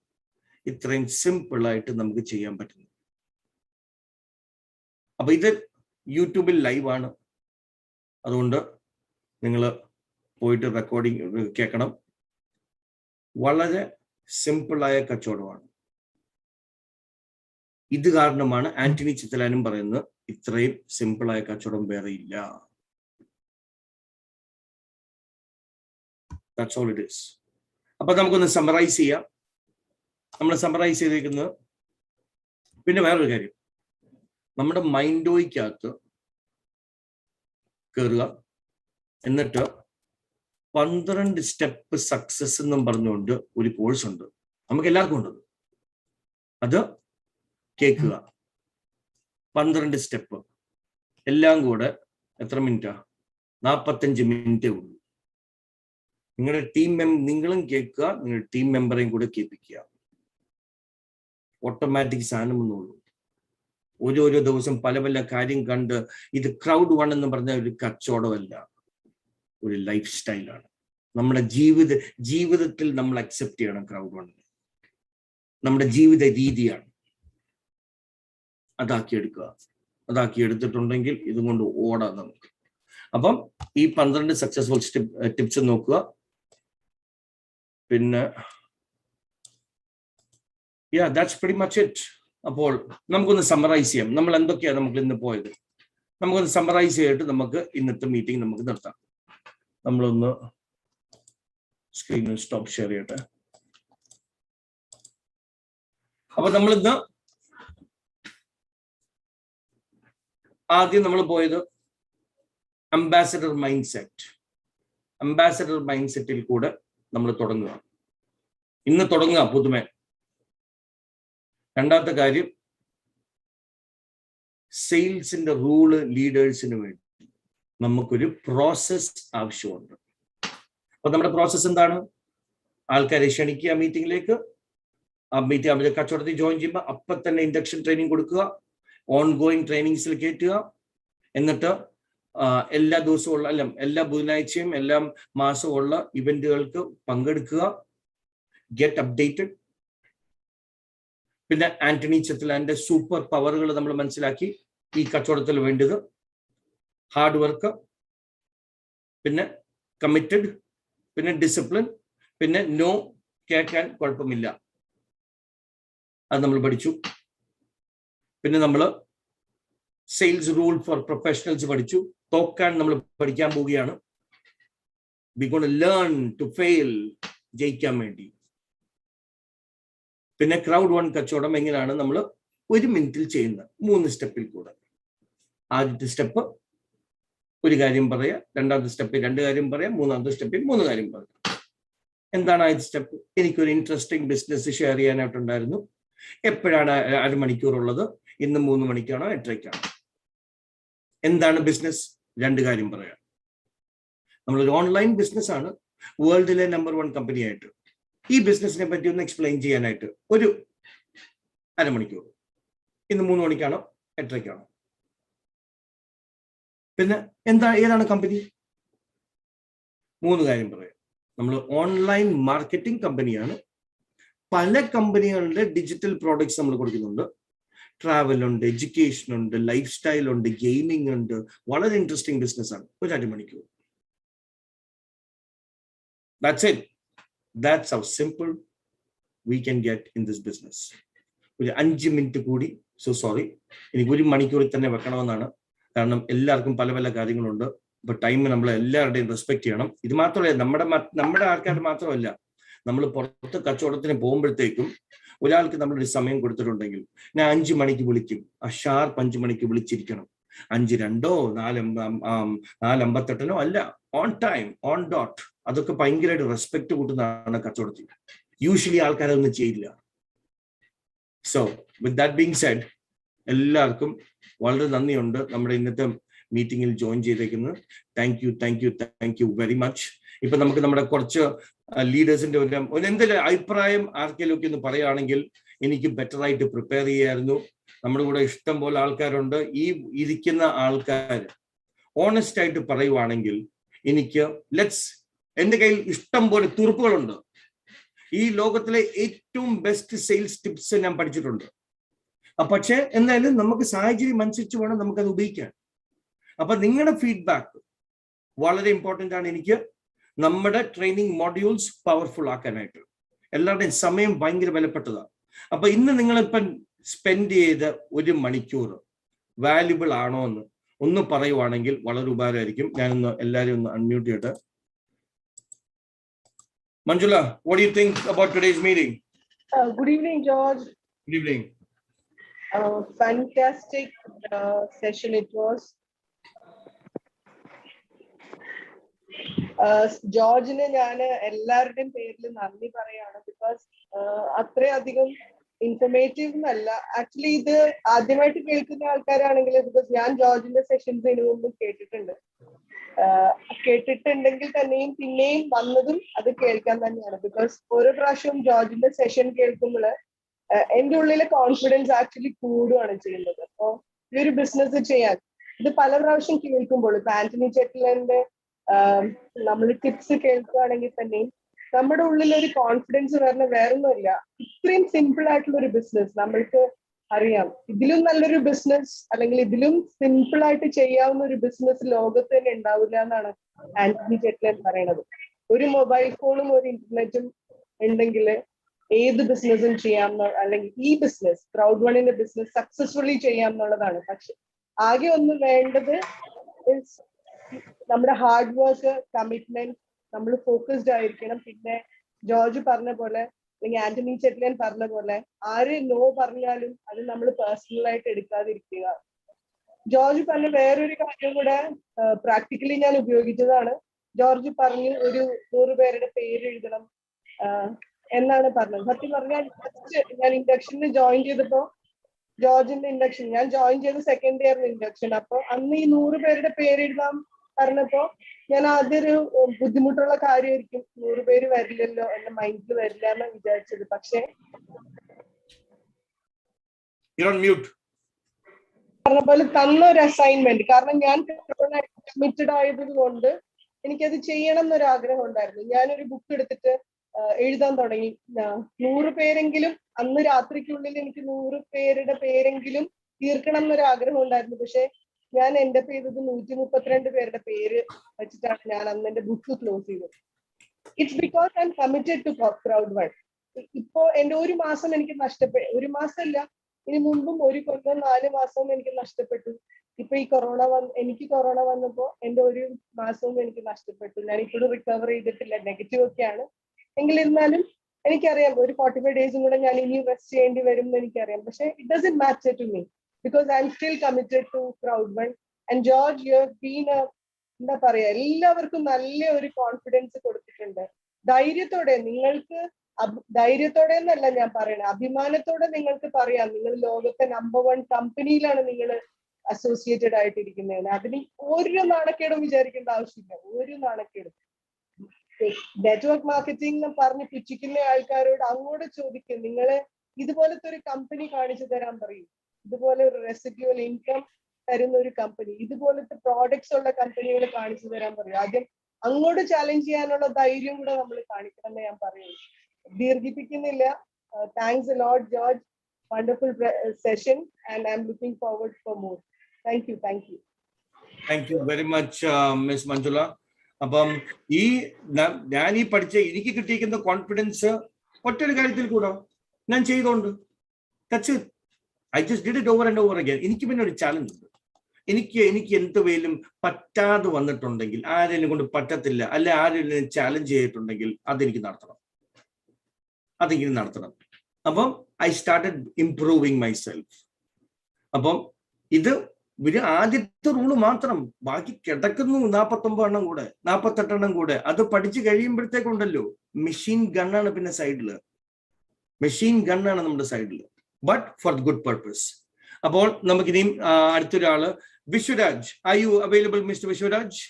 ഇത്രയും സിമ്പിൾ ആയിട്ട് നമുക്ക് ചെയ്യാൻ പറ്റുന്നത്. അപ്പൊ ഇത് യൂട്യൂബിൽ ലൈവാണ്. അതുകൊണ്ട് നിങ്ങൾ പോയിട്ട് റെക്കോർഡിങ് കേൾക്കണം. വളരെ സിമ്പിളായ കച്ചവടമാണ്. ഇത് കാരണമാണ് ആന്റണി ചിത്തലാനും പറയുന്നത് ഇത്രയും സിമ്പിളായ കച്ചവടം വേറെ ഇല്ല. That's all it is. അപ്പൊ നമുക്കൊന്ന് സമ്മറൈസ് ചെയ്യാം. നമ്മൾ സമ്മറൈസ് ചെയ്തിരിക്കുന്നത്, പിന്നെ വേറൊരു കാര്യം, നമ്മുടെ മൈൻഡോയ്ക്കകത്ത് കയറുക. എന്നിട്ട് 12 സ്റ്റെപ്പ് സക്സസ് എന്നും പറഞ്ഞുകൊണ്ട് ഒരു കോഴ്സ് ഉണ്ട്. നമുക്ക് എല്ലാവർക്കും ഉണ്ട്. അത് കേൾക്കുക. 12 സ്റ്റെപ്പ് എല്ലാം കൂടെ എത്ര മിനിറ്റാ? 45 മിനിറ്റേ ഉള്ളൂ. നിങ്ങളുടെ നിങ്ങളും കേൾക്കുക, നിങ്ങളുടെ ടീം മെമ്പറേയും കൂടെ കേൾപ്പിക്കുക. ഓട്ടോമാറ്റിക് സാധനം എന്നുള്ളൂ. ഓരോരോ ദിവസം പല പല കാര്യം കണ്ട് ഇത് Crowd1 എന്ന് പറഞ്ഞ ഒരു കച്ചവടമല്ല, ഒരു ലൈഫ് സ്റ്റൈലാണ്. നമ്മുടെ ജീവിതത്തിൽ നമ്മൾ അക്സെപ്റ്റ് ചെയ്യണം Crowd1. നമ്മുടെ ജീവിത രീതിയാണ്. അതാക്കിയെടുക്കുക. അതാക്കിയെടുത്തിട്ടുണ്ടെങ്കിൽ ഇതും കൊണ്ട് ഓടാം നമുക്ക്. അപ്പം ഈ 12 സക്സസ്ഫുൾ ടിപ്സ് നോക്കുക. പിന്നെ that's pretty much it. അപ്പോൾ നമുക്കൊന്ന് സമ്മറൈസ് ചെയ്യാം. നമ്മൾ എന്തൊക്കെയാണ് നമുക്ക് ഇന്ന് പോയത്, നമുക്കൊന്ന് സമ്മറൈസ് ചെയ്തിട്ട് നമുക്ക് ഇന്നത്തെ മീറ്റിംഗ് നമുക്ക് നിർത്താം. നമ്മളൊന്ന് സ്ക്രീനിൽ സ്റ്റോപ്പ് ഷെയർ ചെയ്യട്ടെ. അപ്പൊ നമ്മളിന്ന് ആദ്യം നമ്മൾ പോയത് ambassador mindset. Ambassador mind സെറ്റിൽ കൂടെ നമ്മൾ തുടങ്ങുക. ഇന്ന് തുടങ്ങുക പുതുമ. രണ്ടാമത്തെ കാര്യം, സെയിൽസിന്റെ റൂള് ലീഡേഴ്സിന് വേണ്ടി നമുക്കൊരു പ്രോസസ് ആവശ്യമുണ്ട്. അപ്പൊ നമ്മുടെ പ്രോസസ് എന്താണ്? ആൾക്കാരെ ക്ഷണിക്കുക മീറ്റിംഗിലേക്ക്. ആ മീറ്റിംഗ് അവരെ കച്ചവടത്തിൽ ജോയിൻ ചെയ്യുമ്പോൾ അപ്പം തന്നെ ഇൻഡക്ഷൻ ട്രെയിനിങ് കൊടുക്കുക, ഓൺ ഗോയിങ് ട്രെയിനിങ്സിൽ കയറ്റുക. എന്നിട്ട് എല്ലാ ദിവസവും ഉള്ള എല്ലാ ബുധനാഴ്ചയും എല്ലാ മാസവും ഉള്ള ഇവന്റുകൾക്ക് പങ്കെടുക്കുക, ഗെറ്റ് അപ്ഡേറ്റഡ്. പിന്നെ ആന്റണി ചെത്തലാന്റെ സൂപ്പർ പവറുകൾ നമ്മൾ മനസ്സിലാക്കി. ഈ കച്ചവടത്തിൽ വേണ്ടത് ഹാർഡ് വർക്ക്, പിന്നെ കമ്മിറ്റഡ്, പിന്നെ ഡിസിപ്ലിൻ, പിന്നെ നോ കേൾക്കാൻ കുഴപ്പമില്ല, അത് നമ്മൾ പഠിച്ചു. പിന്നെ നമ്മൾ സെയിൽസ് റൂൾ ഫോർ പ്രൊഫഷണൽസ് പഠിച്ചു. തോക്കാൻ നമ്മൾ പഠിക്കാൻ പോവുകയാണ്. We gonna learn to fail, ജയിക്കാൻ വേണ്ടി. പിന്നെ Crowd1 കച്ചവടം എങ്ങനെയാണ് നമ്മൾ 1 മിനിറ്റിൽ ചെയ്യുന്നത്, 3 സ്റ്റെപ്പിൽ കൂടെ. ആദ്യത്തെ സ്റ്റെപ്പ് ഒരു കാര്യം പറയാം, രണ്ടാമത്തെ സ്റ്റെപ്പിൽ 2 കാര്യം പറയാം, മൂന്നാമത്തെ സ്റ്റെപ്പിൽ 3 കാര്യം പറയാം. എന്താണ് ആദ്യത്തെ സ്റ്റെപ്പ്? എനിക്കൊരു ഇൻട്രസ്റ്റിംഗ് ബിസിനസ് ഷെയർ ചെയ്യാനായിട്ടുണ്ടായിരുന്നു. എപ്പോഴാണ് അരമണിക്കൂറുള്ളത്? ഇന്ന് 3 മണിക്കാണോ 8:30ക്കാണോ? എന്താണ് ബിസിനസ്? 2 കാര്യം പറയാം. നമ്മളൊരു ഓൺലൈൻ ബിസിനസ് ആണ്, വേൾഡിലെ നമ്പർ 1 കമ്പനി ആയിട്ട്. ഈ ബിസിനസിനെ പറ്റി ഒന്ന് എക്സ്പ്ലെയിൻ ചെയ്യാനായിട്ട് ഒരു അരമണിക്കൂർ. ഇന്ന് 3 മണിക്കാണോ 8:30ക്കാണോ? പിന്നെ ഏതാണ് കമ്പനി? 3 കാര്യം പറയാം. നമ്മൾ ഓൺലൈൻ മാർക്കറ്റിംഗ് കമ്പനിയാണ്. പല കമ്പനികളുടെ ഡിജിറ്റൽ പ്രോഡക്ട്സ് നമ്മൾ കൊടുക്കുന്നുണ്ട്. ട്രാവൽ ഉണ്ട്, എഡ്യൂക്കേഷൻ ഉണ്ട്, ലൈഫ് സ്റ്റൈൽ ഉണ്ട്, ഗെയിമിംഗ് ഉണ്ട്. വളരെ ഇൻട്രസ്റ്റിംഗ് ബിസിനസ് ആണ്. ഒരു അരമണിക്കൂർ. That's it. That's how simple we can get in this business. ഒരു 5 മിനിറ്റ് കൂടി, സോറി, എനിക്ക് 1 മണിക്കൂറിൽ തന്നെ വെക്കണമെന്നാണ്. കാരണം എല്ലാവർക്കും പല പല കാര്യങ്ങളുണ്ട്. അപ്പൊ ടൈം നമ്മൾ എല്ലാവരുടെയും റെസ്പെക്ട് ചെയ്യണം. ഇത് മാത്രമല്ല, നമ്മുടെ ആൾക്കാർ മാത്രമല്ല, നമ്മൾ പുറത്ത് കച്ചവടത്തിന് പോകുമ്പോഴത്തേക്കും ഒരാൾക്ക് നമ്മളൊരു സമയം കൊടുത്തിട്ടുണ്ടെങ്കിൽ, ഞാൻ 5 മണിക്ക് വിളിക്കും, ആ ഷാർപ്പ് 5 മണിക്ക് വിളിച്ചിരിക്കണം. 5:02 4:58 അല്ല, ഓൺ ടൈം, ഓൺ ഡോട്ട്. അതൊക്കെ ഭയങ്കരമായിട്ട് റെസ്പെക്ട് കൂട്ടുന്നതാണ് കച്ചവടത്തിൽ. യൂഷ്വലി ആൾക്കാരൊന്നും ചെയ്യില്ല. So with that being said, എല്ലാവർക്കും വളരെ നന്ദിയുണ്ട് നമ്മുടെ ഇന്നത്തെ മീറ്റിംഗിൽ ജോയിൻ ചെയ്തേക്കുന്നത്. Thank you very much. ഇപ്പൊ നമുക്ക് നമ്മുടെ കുറച്ച് ലീഡേഴ്സിന്റെ ഒരു എന്തെങ്കിലും അഭിപ്രായം ആർക്കെങ്കിലും ഒക്കെ ഒന്ന് പറയുകയാണെങ്കിൽ എനിക്ക് ബെറ്റർ ആയിട്ട് പ്രിപ്പയർ ചെയ്യായിരുന്നു. നമ്മുടെ കൂടെ ഇഷ്ടം പോലെ ആൾക്കാരുണ്ട്. ഈ ഇരിക്കുന്ന ആൾക്കാർ ഓണസ്റ്റ് ആയിട്ട് പറയുവാണെങ്കിൽ എനിക്ക് എന്റെ കയ്യിൽ ഇഷ്ടം പോലെ തുറുപ്പുകളുണ്ട്. ഈ ലോകത്തിലെ ഏറ്റവും ബെസ്റ്റ് സെയിൽസ് ടിപ്സ് ഞാൻ പഠിച്ചിട്ടുണ്ട്. പക്ഷെ എന്തായാലും നമുക്ക് സാഹചര്യം അനുസരിച്ച് വേണം നമുക്കത് ഉപയോഗിക്കാൻ. അപ്പൊ നിങ്ങളുടെ ഫീഡ്ബാക്ക് വളരെ ഇമ്പോർട്ടൻ്റ് ആണ് എനിക്ക്, നമ്മുടെ ട്രെയിനിങ് മോഡ്യൂൾസ് പവർഫുൾ ആക്കാനായിട്ട്. എല്ലാവരുടെയും സമയം ഭയങ്കര വിലപ്പെട്ടതാണ്. അപ്പൊ ഇന്ന് നിങ്ങളിപ്പം സ്പെൻഡ് ചെയ്ത 1 മണിക്കൂർ വാല്യുബിൾ ആണോ എന്ന് ഒന്ന് പറയുവാണെങ്കിൽ വളരെ ഉപകാരമായിരിക്കും. ഞാനൊന്ന് എല്ലാവരും ഒന്ന് അൺമ്യൂട്ട് ചെയ്യട്ടെ. Manjula, what do you think about today's meeting? Good evening, George. Good evening. Fantastic session it was. ജോർജിന് ഞാൻ എല്ലാവരുടെയും പേരിൽ നന്ദി പറയാണ്. ബിക്കോസ് അത്രയധികം ഇൻഫോർമേറ്റീവ് എന്നല്ല, ആക്ച്വലി ഇത് ആദ്യമായിട്ട് കേൾക്കുന്ന ആൾക്കാരാണെങ്കിൽ, ബിക്കോസ് ഞാൻ ജോർജിന്റെ സെഷൻസ് ഇതിനു മുമ്പ് കേട്ടിട്ടുണ്ടെങ്കിൽ തന്നെയും പിന്നെയും വന്നതും അത് കേൾക്കാൻ തന്നെയാണ്. ബിക്കോസ് ഓരോ പ്രാവശ്യവും ജോർജിന്റെ സെഷൻ കേൾക്കുമ്പോൾ എന്റെ ഉള്ളിലെ കോൺഫിഡൻസ് ആക്ച്വലി കൂടുകയാണ് ചെയ്യുന്നത്. അപ്പോ ഈ ഒരു ബിസിനസ് ചെയ്യാൻ ഇത് പല പ്രാവശ്യം കേൾക്കുമ്പോൾ, ഇപ്പൊ ആന്റണി ചെറ്റ്ലന്റെ നമ്മൾ ടിപ്സ് കേൾക്കുകയാണെങ്കിൽ തന്നെയും നമ്മുടെ ഉള്ളിൽ ഒരു കോൺഫിഡൻസ് വരുന്ന വേറൊന്നുമില്ല. ഇത്രയും സിമ്പിൾ ആയിട്ടുള്ള ഒരു ബിസിനസ് നമ്മൾക്ക് അറിയാം. ഇതിലും നല്ലൊരു ബിസിനസ് അല്ലെങ്കിൽ ഇതിലും സിമ്പിൾ ആയിട്ട് ചെയ്യാവുന്ന ഒരു ബിസിനസ് ലോകത്ത് തന്നെ ഉണ്ടാവില്ല എന്നാണ് ആന്റണി ചെറ്റ്ലൻ പറയുന്നത്. ഒരു മൊബൈൽ ഫോണും ഒരു ഇന്റർനെറ്റും ഉണ്ടെങ്കിൽ ഏത് ബിസിനസ്സും ചെയ്യാം അല്ലെങ്കിൽ ഈ ബിസിനസ് Crowd1ന്റെ ബിസിനസ് സക്സസ്ഫുള്ളി ചെയ്യാം എന്നുള്ളതാണ്. പക്ഷെ ആകെ ഒന്ന് വേണ്ടത് നമ്മുടെ ഹാർഡ് വർക്ക്, കമ്മിറ്റ്മെന്റ്, നമ്മൾ ഫോക്കസ്ഡ് ആയിരിക്കണം. പിന്നെ ജോർജ് പറഞ്ഞ പോലെ അല്ലെങ്കിൽ ആന്റണി ചെറ്റ്ലൻ പറഞ്ഞ പോലെ ആര് നോ പറഞ്ഞാലും അത് നമ്മൾ പേഴ്സണലായിട്ട് എടുക്കാതിരിക്കുക. ജോർജ് പറഞ്ഞ വേറൊരു കാര്യം കൂടെ പ്രാക്ടിക്കലി ഞാൻ ഉപയോഗിച്ചതാണ്. ജോർജ് പറഞ്ഞു ഒരു 100 പേരുടെ പേര് എഴുതണം എന്നാണ് പറഞ്ഞത്. സത്യം പറഞ്ഞാൽ ഞാൻ ഇൻഡക്ഷന് ജോയിൻ ചെയ്തപ്പോ ജോർജിന്റെ ഇൻഡക്ഷൻ ഞാൻ ജോയിൻ ചെയ്ത സെക്കൻഡ് ഇയറിന് ഇൻഡക്ഷൻ. അപ്പൊ അന്ന് ഈ 100 പേരുടെ പേര് എഴുതാൻ പറഞ്ഞപ്പോ ഞാൻ ആദ്യൊരു ബുദ്ധിമുട്ടുള്ള കാര്യമായിരിക്കും, 100 പേര് വരില്ലല്ലോ, എന്റെ മൈൻഡിൽ വരില്ല എന്ന് വിചാരിച്ചത്. പക്ഷെ പറഞ്ഞ പോലെ തന്ന ഒരു അസൈൻമെന്റ്, കാരണം ഞാൻ കമ്മിറ്റഡ് ആയത് കൊണ്ട് എനിക്കത് ചെയ്യണം എന്നൊരു ആഗ്രഹം ഉണ്ടായിരുന്നു. ഞാനൊരു ബുക്ക് എടുത്തിട്ട് എഴുതാൻ തുടങ്ങി. 100 പേരെങ്കിലും അന്ന് രാത്രിക്കുള്ളിൽ എനിക്ക് 100 പേരുടെ പേരെങ്കിലും തീർക്കണം എന്നൊരു ആഗ്രഹം ഉണ്ടായിരുന്നു. പക്ഷെ ഞാൻ എന്റെ ചെയ്തത് 132 പേരുടെ പേര് വെച്ചിട്ടാണ് ഞാൻ അന്ന് എന്റെ ബുക്ക് ക്ലോസ് ചെയ്തത്. It's because I am committed to Crowd1. ഇപ്പോ എന്റെ ഒരു മാസം എനിക്ക് നഷ്ടപ്പെട്ടു. ഒരു മാസമല്ല, ഇനി മുമ്പും ഒരു കൊല്ലം 4 മാസവും എനിക്ക് നഷ്ടപ്പെട്ടു. ഇപ്പൊ ഈ എനിക്ക് കൊറോണ വന്നപ്പോ എന്റെ ഒരു മാസവും എനിക്ക് നഷ്ടപ്പെട്ടു. ഞാൻ ഇപ്പോഴും റിക്കവർ ചെയ്തിട്ടില്ല, നെഗറ്റീവ് ഒക്കെയാണ്. എങ്കിലിരുന്നാലും എനിക്കറിയാം ഒരു 45 ഡേയ്സും കൂടെ ഞാൻ ഇനി റെസ്റ്റ് ചെയ്യേണ്ടി വരും എന്ന് എനിക്കറിയാം. പക്ഷെ it doesn't matter to me because I am still committed to Crowd1. And George, you have been എന്താ പറയാ, എല്ലാവർക്കും നല്ല ഒരു കോൺഫിഡൻസ് കൊടുത്തിട്ടുണ്ട്. ധൈര്യത്തോടെ നിങ്ങൾക്ക് ധൈര്യത്തോടെ എന്നല്ല ഞാൻ പറയണത്, അഭിമാനത്തോടെ നിങ്ങൾക്ക് പറയാം നിങ്ങൾ ലോകത്തെ നമ്പർ 1 കമ്പനിയിലാണ് നിങ്ങൾ അസോസിയേറ്റഡ് ആയിട്ടിരിക്കുന്നതിന്. അതിന് ഒരു നാണക്കേടും വിചാരിക്കേണ്ട ആവശ്യമില്ല, ഒരു നാണക്കേടും. നെറ്റ്വർക്ക് മാർക്കറ്റിംഗ് എന്ന് പറഞ്ഞ് പുച്ഛിക്കുന്ന ആൾക്കാരോട് അങ്ങോട്ട് ചോദിക്കും, നിങ്ങള് ഇതുപോലത്തെ ഒരു കമ്പനി കാണിച്ചു തരാൻ പറയും, ഇതുപോലെ ഒരു റെസിഡ്യൂവൽ ഇൻകം തരുന്ന ഒരു കമ്പനി, ഇതുപോലത്തെ പ്രോഡക്ട്സ് ഉള്ള കമ്പനികൾ കാണിച്ചു തരാൻ പറയും. ആദ്യം അങ്ങോട്ട് ചാലഞ്ച് ചെയ്യാനുള്ള ധൈര്യം കൂടെ നമ്മൾ കാണിക്കണം എന്ന് ഞാൻ പറയുന്നു. ദീർഘിപ്പിക്കുന്നില്ല. Thanks a lot George, wonderful session and I'm looking forward for more. Thank you. Thank you very much miss Manjula. അപ്പം ഞാൻ ഈ പഠിച്ച എനിക്ക് കിട്ടിയിരിക്കുന്ന കോൺഫിഡൻസ് ഒറ്റൊരു കാര്യത്തിൽ കൂടെ ഞാൻ ചെയ്തോണ്ട് I just did it over and over again. എനിക്ക് പിന്നെ ഒരു ചാലഞ്ച് ഉണ്ട്. എനിക്ക് എന്തുവേലും പറ്റാതെ വന്നിട്ടുണ്ടെങ്കിൽ, ആരെങ്കിലും കൊണ്ട് പറ്റത്തില്ല, അല്ലെ ആരെങ്കിലും ചാലഞ്ച് ചെയ്തിട്ടുണ്ടെങ്കിൽ അതെനിക്ക് നടത്തണം. അപ്പം I started improving my self. അപ്പം ഇത് ഒരു ആദ്യത്തെ റൂള് മാത്രം, ബാക്കി കിടക്കുന്നു 49 എണ്ണം കൂടെ, 48 എണ്ണം കൂടെ. അത് പഠിച്ചു കഴിയുമ്പോഴത്തേക്കുണ്ടല്ലോ മെഷീൻ ഗണ്ണാണ് പിന്നെ സൈഡില്, മെഷീൻ ഗണ്ണാണ് നമ്മുടെ സൈഡില്, ബട്ട് ഫോർ ഗുഡ് പർപ്പസ്. അപ്പോൾ നമുക്കിനിയും അടുത്തൊരാള് Vishwaraj. Are you available mister Vishwaraj?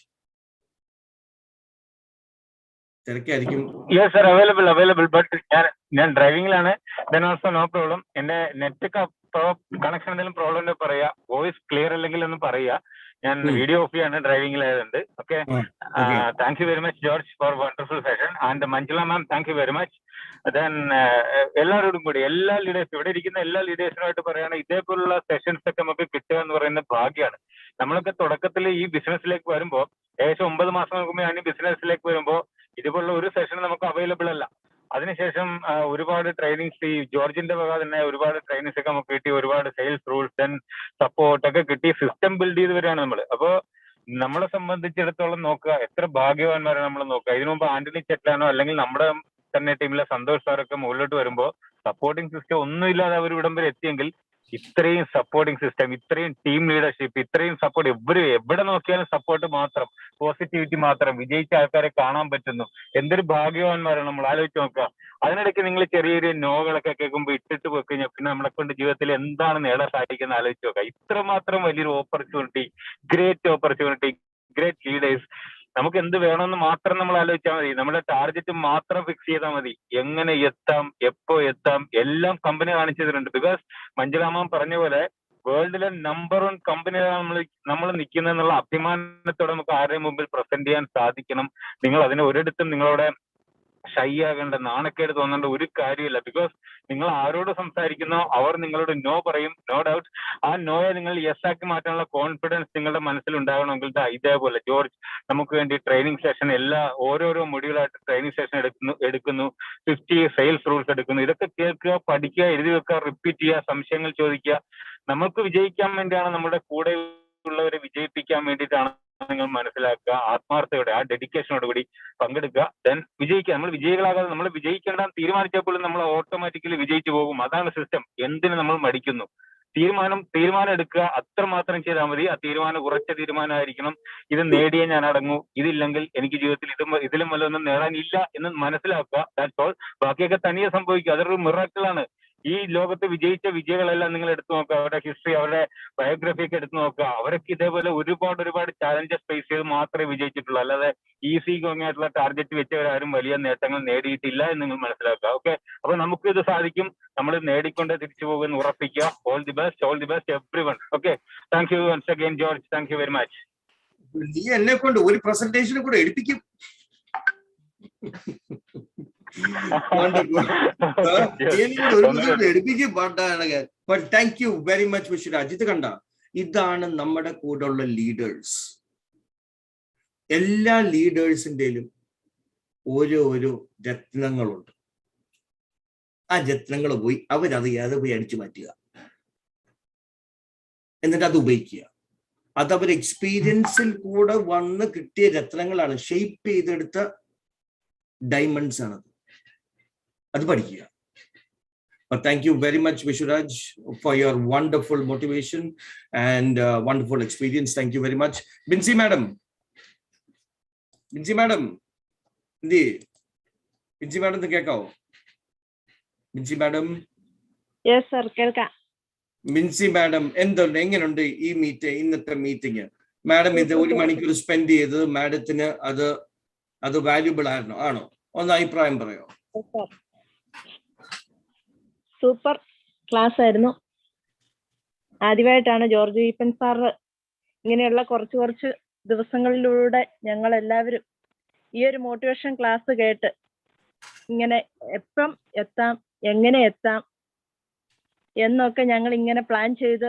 തിരക്കായിരിക്കും. യെസ് സർ, അവൈലബിൾ ബട്ട് ഞാൻ ഡ്രൈവിംഗിലാണ്. Then also no problem. എന്റെ നെറ്റ് കണക്ഷൻ എന്തെങ്കിലും പ്രോബ്ലം ഉണ്ടെങ്കിൽ പറയാ, വോയിസ് ക്ലിയർ അല്ലെങ്കിൽ ഒന്ന് പറയാ. ഞാൻ വീഡിയോ ഓഫ് ചെയ്യാണ്, ഡ്രൈവിംഗിലായതുകൊണ്ട്. Okay, thank you very much George for wonderful session. And Manjula ma'am, thank you very much. Then എല്ലാവരോടും കൂടി, എല്ലാ ലീഡേഴ്സും, ഇവിടെ ഇരിക്കുന്ന എല്ലാ ലീഡേഴ്സിനുമായിട്ട് പറയുകയാണ്, ഇതേപോലുള്ള സെഷൻസ് ഒക്കെ നമുക്ക് കിട്ടുക എന്ന് പറയുന്ന ഭാഗ്യമാണ്. നമ്മളൊക്കെ തുടക്കത്തിൽ ഈ ബിസിനസ്സിലേക്ക് വരുമ്പോൾ, ഏകദേശം 9 മാസം മുമ്പ് ബിസിനസ്സിലേക്ക് വരുമ്പോൾ ഇതുപോലുള്ള ഒരു സെഷൻ നമുക്ക് അവൈലബിൾ അല്ല. അതിനുശേഷം ഒരുപാട് ട്രെയിനിങ്സ്, ഈ ജോർജിന്റെ വക തന്നെ ഒരുപാട് ട്രെയിനിങ്സ് ഒക്കെ നമുക്ക് കിട്ടി, ഒരുപാട് സെയിൽസ് റൂൾസ് ദെൻ സപ്പോർട്ട് ഒക്കെ കിട്ടി, സിസ്റ്റം ബിൽഡ് ചെയ്ത് വരികയാണ് നമ്മൾ. അപ്പോൾ നമ്മളെ സംബന്ധിച്ചിടത്തോളം നോക്കുക, എത്ര ഭാഗ്യവാന്മാരാണ് നമ്മൾ നോക്കുക. ഇതിനു മുമ്പ് ആന്റണി ചെറ്റ്ലാനോ അല്ലെങ്കിൽ നമ്മുടെ തന്നെ ടീമിലെ സന്തോഷ് സാറൊക്കെ മുകളിലോട്ട് വരുമ്പോൾ സപ്പോർട്ടിംഗ് സിസ്റ്റം ഒന്നും ഇല്ലാതെ അവർ ഇവിടം വരെ എത്തിയെങ്കിൽ ഇത്രയും സപ്പോർട്ടിംഗ് സിസ്റ്റം, ഇത്രയും ടീം ലീഡർഷിപ്പ്, ഇത്രയും സപ്പോർട്ട്, എവിടെ നോക്കിയാലും സപ്പോർട്ട് മാത്രം, പോസിറ്റിവിറ്റി മാത്രം, വിജയിച്ച ആൾക്കാരെ കാണാൻ പറ്റുന്നു. എന്തൊരു ഭാഗ്യവാന്മാരാണ് നമ്മൾ. ആലോചിച്ച് നോക്കുക. അതിനിടയ്ക്ക് നിങ്ങൾ ചെറിയ ചെറിയ നോകളൊക്കെ കേൾക്കുമ്പോൾ ഇട്ടിട്ട് പോയി കഴിഞ്ഞാൽ പിന്നെ നമ്മളെ കൊണ്ട് ജീവിതത്തിൽ എന്താണ് നേടാൻ സാധിക്കുന്നത് ആലോചിച്ച് നോക്കുക. ഇത്രമാത്രം വലിയൊരു ഓപ്പർച്യൂണിറ്റി, ഗ്രേറ്റ് ലീഡേഴ്സ്. നമുക്ക് എന്ത് വേണമെന്ന് മാത്രം നമ്മൾ ആലോചിച്ചാൽ മതി. നമ്മുടെ ടാർഗറ്റ് മാത്രം ഫിക്സ് ചെയ്താൽ മതി. എങ്ങനെ എത്താം, എപ്പോ എത്താം, എല്ലാം കമ്പനി കാണിച്ചു തരുന്നുണ്ട്. ബിക്കോസ് മഞ്ജുളാമ്മ പറഞ്ഞ പോലെ വേൾഡിലെ നമ്പർ 1 കമ്പനിയാണ് നമ്മൾ നിൽക്കുന്നത് എന്നുള്ള അഭിമാനത്തോടെ നമുക്ക് ആരുടെയും മുമ്പിൽ പ്രസന്റ് ചെയ്യാൻ സാധിക്കണം. നിങ്ങൾ അതിന് ഒരിടത്തും നിങ്ങളുടെ ഷൈ ആകേണ്ട, നാണക്കേട് തോന്നേണ്ട ഒരു കാര്യമില്ല. ബിക്കോസ് നിങ്ങൾ ആരോട് സംസാരിക്കുന്നോ അവർ നിങ്ങളോട് നോ പറയും, നോ ഡൗട്ട്. ആ നോയെ നിങ്ങൾ യെസ് ആക്കി മാറ്റാനുള്ള കോൺഫിഡൻസ് നിങ്ങളുടെ മനസ്സിൽ ഉണ്ടാകണമെങ്കിൽ ഇതേപോലെ ജോർജ് നമുക്ക് വേണ്ടി ട്രെയിനിങ് സെഷൻ ഓരോരോ മൊഡ്യൂളായിട്ട് ട്രെയിനിങ് സെഷൻ എടുക്കുന്നു 50 സെയിൽസ് റൂൾസ് എടുക്കുന്നു. ഇതൊക്കെ കേൾക്കുക, പഠിക്കുക, എഴുതി വെക്കുക, റിപ്പീറ്റ് ചെയ്യുക, സംശയങ്ങൾ ചോദിക്കുക. നമുക്ക് വിജയിക്കാൻ വേണ്ടിയാണ്, നമ്മുടെ കൂടെ ഉള്ളവരെ വിജയിപ്പിക്കാൻ വേണ്ടിയിട്ടാണ് നിങ്ങൾ മനസ്സിലാക്കുക. ആത്മാർത്ഥയോടെ ആ ഡെഡിക്കേഷനോടുകൂടി പങ്കെടുക്കുക, ദെൻ വിജയിക്കുക. നമ്മൾ വിജയികളാകാതെ, നമ്മൾ വിജയിക്കേണ്ട തീരുമാനിച്ചപ്പോഴും നമ്മൾ ഓട്ടോമാറ്റിക്കലി വിജയിച്ചു പോകും. അതാണ് സിസ്റ്റം. എന്തിന് നമ്മൾ മടിക്കുന്നു? തീരുമാനം എടുക്കുക, അത്രമാത്രം ചെയ്താൽ മതി. ആ തീരുമാനം ഉറച്ച തീരുമാനമായിരിക്കണം. ഇത് നേടിയേ ഞാൻ അടങ്ങൂ, ഇതില്ലെങ്കിൽ എനിക്ക് ജീവിതത്തിൽ ഇതിലും വല്ലതൊന്നും നേടാനില്ല എന്ന് മനസ്സിലാക്കുക. That's all. ബാക്കിയൊക്കെ തനിയെ സംഭവിക്കുക. അതൊരു മിറാക്കിളാണ്. ഈ ലോകത്ത് വിജയിച്ച വിജയികളെല്ലാം നിങ്ങൾ എടുത്തു നോക്കുക, അവരുടെ ഹിസ്റ്ററി, അവരുടെ ബയോഗ്രഫി ഒക്കെ എടുത്തു നോക്കുക. അവരൊക്കെ ഇതേപോലെ ഒരുപാട് ചാലഞ്ചസ് ഫേസ് ചെയ്ത് മാത്രമേ വിജയിച്ചിട്ടുള്ളൂ. അല്ലാതെ ഈസി ഗോയിങ് ആയിട്ടുള്ള ടാർഗറ്റ് വെച്ചവരാരും വലിയ നേട്ടങ്ങൾ നേടിയിട്ടില്ല എന്ന് നിങ്ങൾ മനസ്സിലാക്കുക. ഓക്കെ, അപ്പൊ നമുക്ക് ഇത് സാധിക്കും. നമ്മൾ നേടിക്കൊണ്ട് തിരിച്ചു പോകുമെന്ന് ഉറപ്പിക്കുക. All the best everyone. Okay, thank you once again George, thank you very much. നീ എന്നെ കൊണ്ട് ഒരു പ്രസന്റേഷനും കൂടെ എടുപ്പിക്കും. Thank you very much Vishwaraj. ഇത് കണ്ട, ഇതാണ് നമ്മുടെ കൂടെയുള്ള ലീഡേഴ്സ്. എല്ലാ ലീഡേഴ്സിന്റെയും ഓരോ രത്നങ്ങളുണ്ട്. ആ രത്നങ്ങൾ പോയി അവരറിയാതെ പോയി അടിച്ചു മാറ്റുക, എന്നിട്ട് അത് ഉപയോഗിക്കുക. അത് അവർ എക്സ്പീരിയൻസിൽ കൂടെ വന്ന് കിട്ടിയ രത്നങ്ങളാണ്, ഷേപ്പ് ചെയ്തെടുത്ത ഡയമണ്ട്സ് ആണ്. അത് പഠിക്കുക. But thank you very much, Vishuraj, for your wonderful motivation and wonderful experience. Thank you very much. Binsi madam. Binsi madam. Binsi madam, കേൾക്കാവോ? Binsi madam. Yes, sir. കേൾക്കാം. Binsi madam, എങ്ങനെയുണ്ട് ഈ ഇന്നത്തെ മീറ്റിംഗ്? മാഡം ഇത് 1 മണിക്കൂർ സ്പെൻഡ് ചെയ്തത് മാഡത്തിന് അത് വാല്യുബിൾ ആണോ? ഒന്ന് അഭിപ്രായം പറയോ? സൂപ്പർ ക്ലാസ് ആയിരുന്നു. ആദ്യമായിട്ടാണ് ജോർജ് ഈപ്പൻ സാർ ഇങ്ങനെയുള്ള കുറച്ച് ദിവസങ്ങളിലൂടെ ഞങ്ങൾ എല്ലാവരും ഈ ഒരു മോട്ടിവേഷൻ ക്ലാസ് കേട്ട് ഇങ്ങനെ എപ്പം എത്താം, എങ്ങനെ എത്താം എന്നൊക്കെ ഞങ്ങൾ ഇങ്ങനെ പ്ലാൻ ചെയ്ത്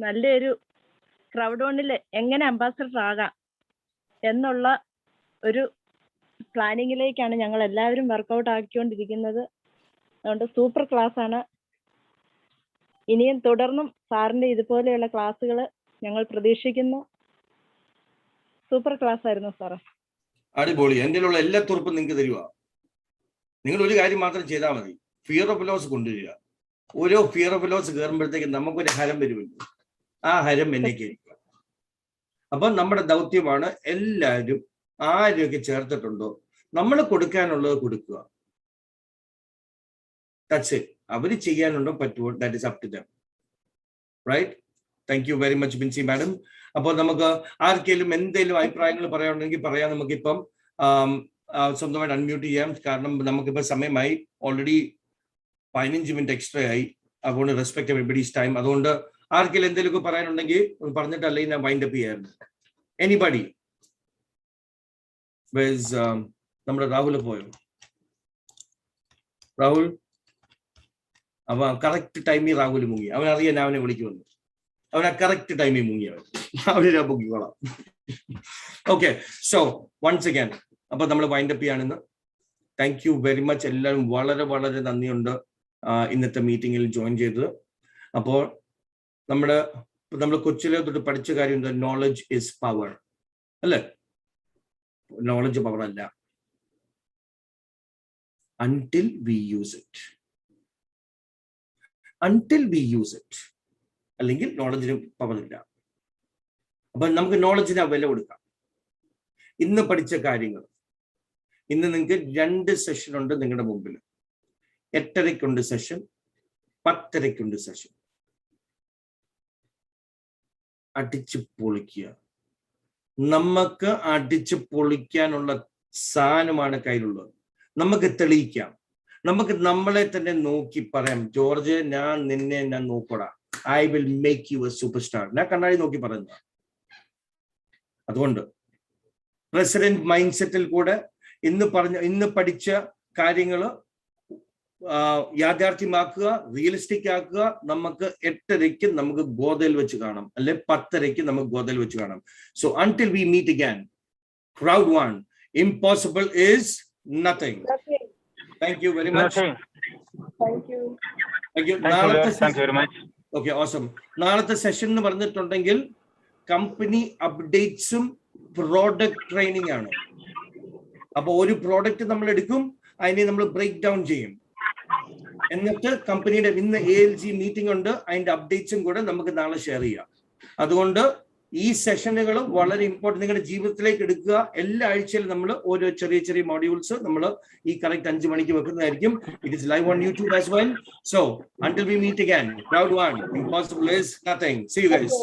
നല്ലൊരു Crowd1 എങ്ങനെ അംബാസഡർ ആകാം എന്നുള്ള ഒരു പ്ലാനിങ്ങിലേക്കാണ് ഞങ്ങൾ എല്ലാവരും വർക്കൗട്ട് ആക്കിക്കൊണ്ടിരിക്കുന്നത്. അതുകൊണ്ട് സൂപ്പർ ക്ലാസ് ആണ്. ഇനിയും തുടർന്നും സാറിന്റെ ഇതുപോലെയുള്ള ക്ലാസ്സുകൾ ഞങ്ങൾ പ്രതീക്ഷിക്കുന്നു. സൂപ്പർ ക്ലാസ് ആയിരുന്നു സാറേ. അടിപൊളി. എൻ്റെ ഉള്ള എല്ലാ തുറപ്പും നിങ്ങൾക്ക് തരുക. നിങ്ങൾ ഒരു കാര്യം മാത്രം ചെയ്താൽ മതി, ഫിയർ ഓഫ് ലോസ് കൊണ്ടുവരിക. ഓരോ ഫിയർ ഓഫ് ലോസ് കയറുമ്പോഴത്തേക്ക് നമുക്കൊരു ഹരം വരുമല്ലോ, ആ ഹരം എന്നെ കേൾക്കുക. അപ്പൊ നമ്മുടെ ദൗത്യമാണ് എല്ലാവരും ആരൊക്കെ ചേർത്തിട്ടുണ്ടോ നമ്മൾ കൊടുക്കാനുള്ളത് കൊടുക്കുക. That's it. അവര് ചെയ്യാനുണ്ടോ പറ്റുമോ, that is up to them. Right? Thank you very much Binsy madam. അപ്പോൾ നമുക്ക് ആർക്കെങ്കിലും എന്തെങ്കിലും അഭിപ്രായങ്ങൾ പറയാനുണ്ടെങ്കിൽ പറയാം. നമുക്കിപ്പം സ്വന്തമായിട്ട് അൺമ്യൂട്ട് ചെയ്യാം. കാരണം നമുക്കിപ്പോൾ സമയമായി, ഓൾറെഡി 15 മിനിറ്റ് എക്സ്ട്രാ ആയി. അതുകൊണ്ട് റെസ്പെക്ട് എവരിബഡീസ് ടൈം. അതുകൊണ്ട് ആർക്കെങ്കിലും എന്തെങ്കിലുമൊക്കെ പറയാനുണ്ടെങ്കിൽ പറഞ്ഞിട്ട്, അല്ലെങ്കിൽ ഞാൻ വൈൻഡ് അപ്പ് ചെയ്യാറുണ്ട്. എനിബഡി? നമ്മുടെ രാഹുൽ പോയോ? രാഹുൽ? അപ്പൊ കറക്റ്റ് ടൈമിൽ രാഹുൽ മുങ്ങി. അവനറിയാൻ ഞാൻ അവനെ വിളിക്കുമെന്ന്. അവൻ ആ കറക്റ്റ് ടൈമിൽ മുങ്ങി. അവന് ഞാൻ പൊക്കിക്കോളാം. ഓക്കെ, സോ വൺസ് അഗൈൻ അപ്പൊ നമ്മൾ വൈൻഡ് അപ്പ് ചെയ്യാണെന്ന്. Thank you very much. എല്ലാവരും വളരെ നന്ദിയുണ്ട് ഇന്നത്തെ മീറ്റിംഗിൽ ജോയിൻ ചെയ്തത്. അപ്പോൾ നമ്മൾ കൊച്ചിലെ തൊട്ട് പഠിച്ച കാര്യം എന്താ? നോളജ് ഇസ് പവർ അല്ലേ? നോളജ് പവർ അല്ല until we use it. അല്ലെങ്കിൽ നോളജിന് പവർ ഇല്ല. അപ്പൊ നമുക്ക് നോളജിന് വില കൊടുക്കാം. ഇന്ന് പഠിച്ച കാര്യങ്ങൾ, ഇന്ന് നിങ്ങൾക്ക് 2 സെഷൻ ഉണ്ട് നിങ്ങളുടെ മുമ്പിൽ. 8:30 സെഷൻ, 10:30 സെഷൻ. അടിച്ചു പൊളിക്കുക. നമുക്ക് അടിച്ചു പൊളിക്കാനുള്ള സാധനമാണ് കയ്യിലുള്ളത്. നമുക്ക് തെളിയിക്കാം. നമുക്ക് നമ്മളെ തന്നെ നോക്കി പറയാം, ജോർജ് നിന്നെ നോക്കടാ, I will make you A super star. ഞാൻ കണ്ണാടി നോക്കി പറയുന്ന. അതുകൊണ്ട് പ്രസിഡന്റ് മൈൻഡ് സെറ്റിൽ കൂടെ ഇന്ന് പഠിച്ച കാര്യങ്ങള് യാഥാർത്ഥ്യമാക്കുക, റിയലിസ്റ്റിക് ആക്കുക. നമുക്ക് 8:30 നമുക്ക് ഗോദയിൽ വെച്ച് കാണാം, അല്ലെ 10:30 നമുക്ക് ഗോദയിൽ വെച്ച് കാണാം. So until we meet again, Crowd1, impossible is nothing. Thank you very much. Thank you. Thank you. Thank you very much. Okay, awesome. നാളത്തെ സെഷൻ എന്ന് പറഞ്ഞിട്ടുണ്ടെങ്കിൽ കമ്പനി അപ്ഡേറ്റ്സും പ്രോഡക്റ്റ് ട്രെയിനിങ് ആണ്. അപ്പൊ ഒരു പ്രോഡക്റ്റ് നമ്മൾ എടുക്കും, അതിനെ നമ്മൾ ബ്രേക്ക് ഡൗൺ ചെയ്യും, എന്നിട്ട് കമ്പനിയുടെ ഇന്ന് ALG മീറ്റിംഗ് ഉണ്ട്, അതിന്റെ അപ്ഡേറ്റ്സും കൂടെ നമുക്ക് നാളെ ഷെയർ ചെയ്യാം. അതുകൊണ്ട് ഈ സെഷനുകൾ വളരെ ഇമ്പോർട്ടന്റ്, നിങ്ങളുടെ ജീവിതത്തിലേക്ക് എടുക്കുക. എല്ലാ ആഴ്ചയിലും നമ്മൾ ഓരോ ചെറിയ ചെറിയ മോഡ്യൂൾസ് നമ്മൾ ഈ കറക്റ്റ് 5 മണിക്ക് വെക്കുന്നതായിരിക്കും. It is live on YouTube as well. So until we meet again, Crowd1, impossible is nothing. See you guys.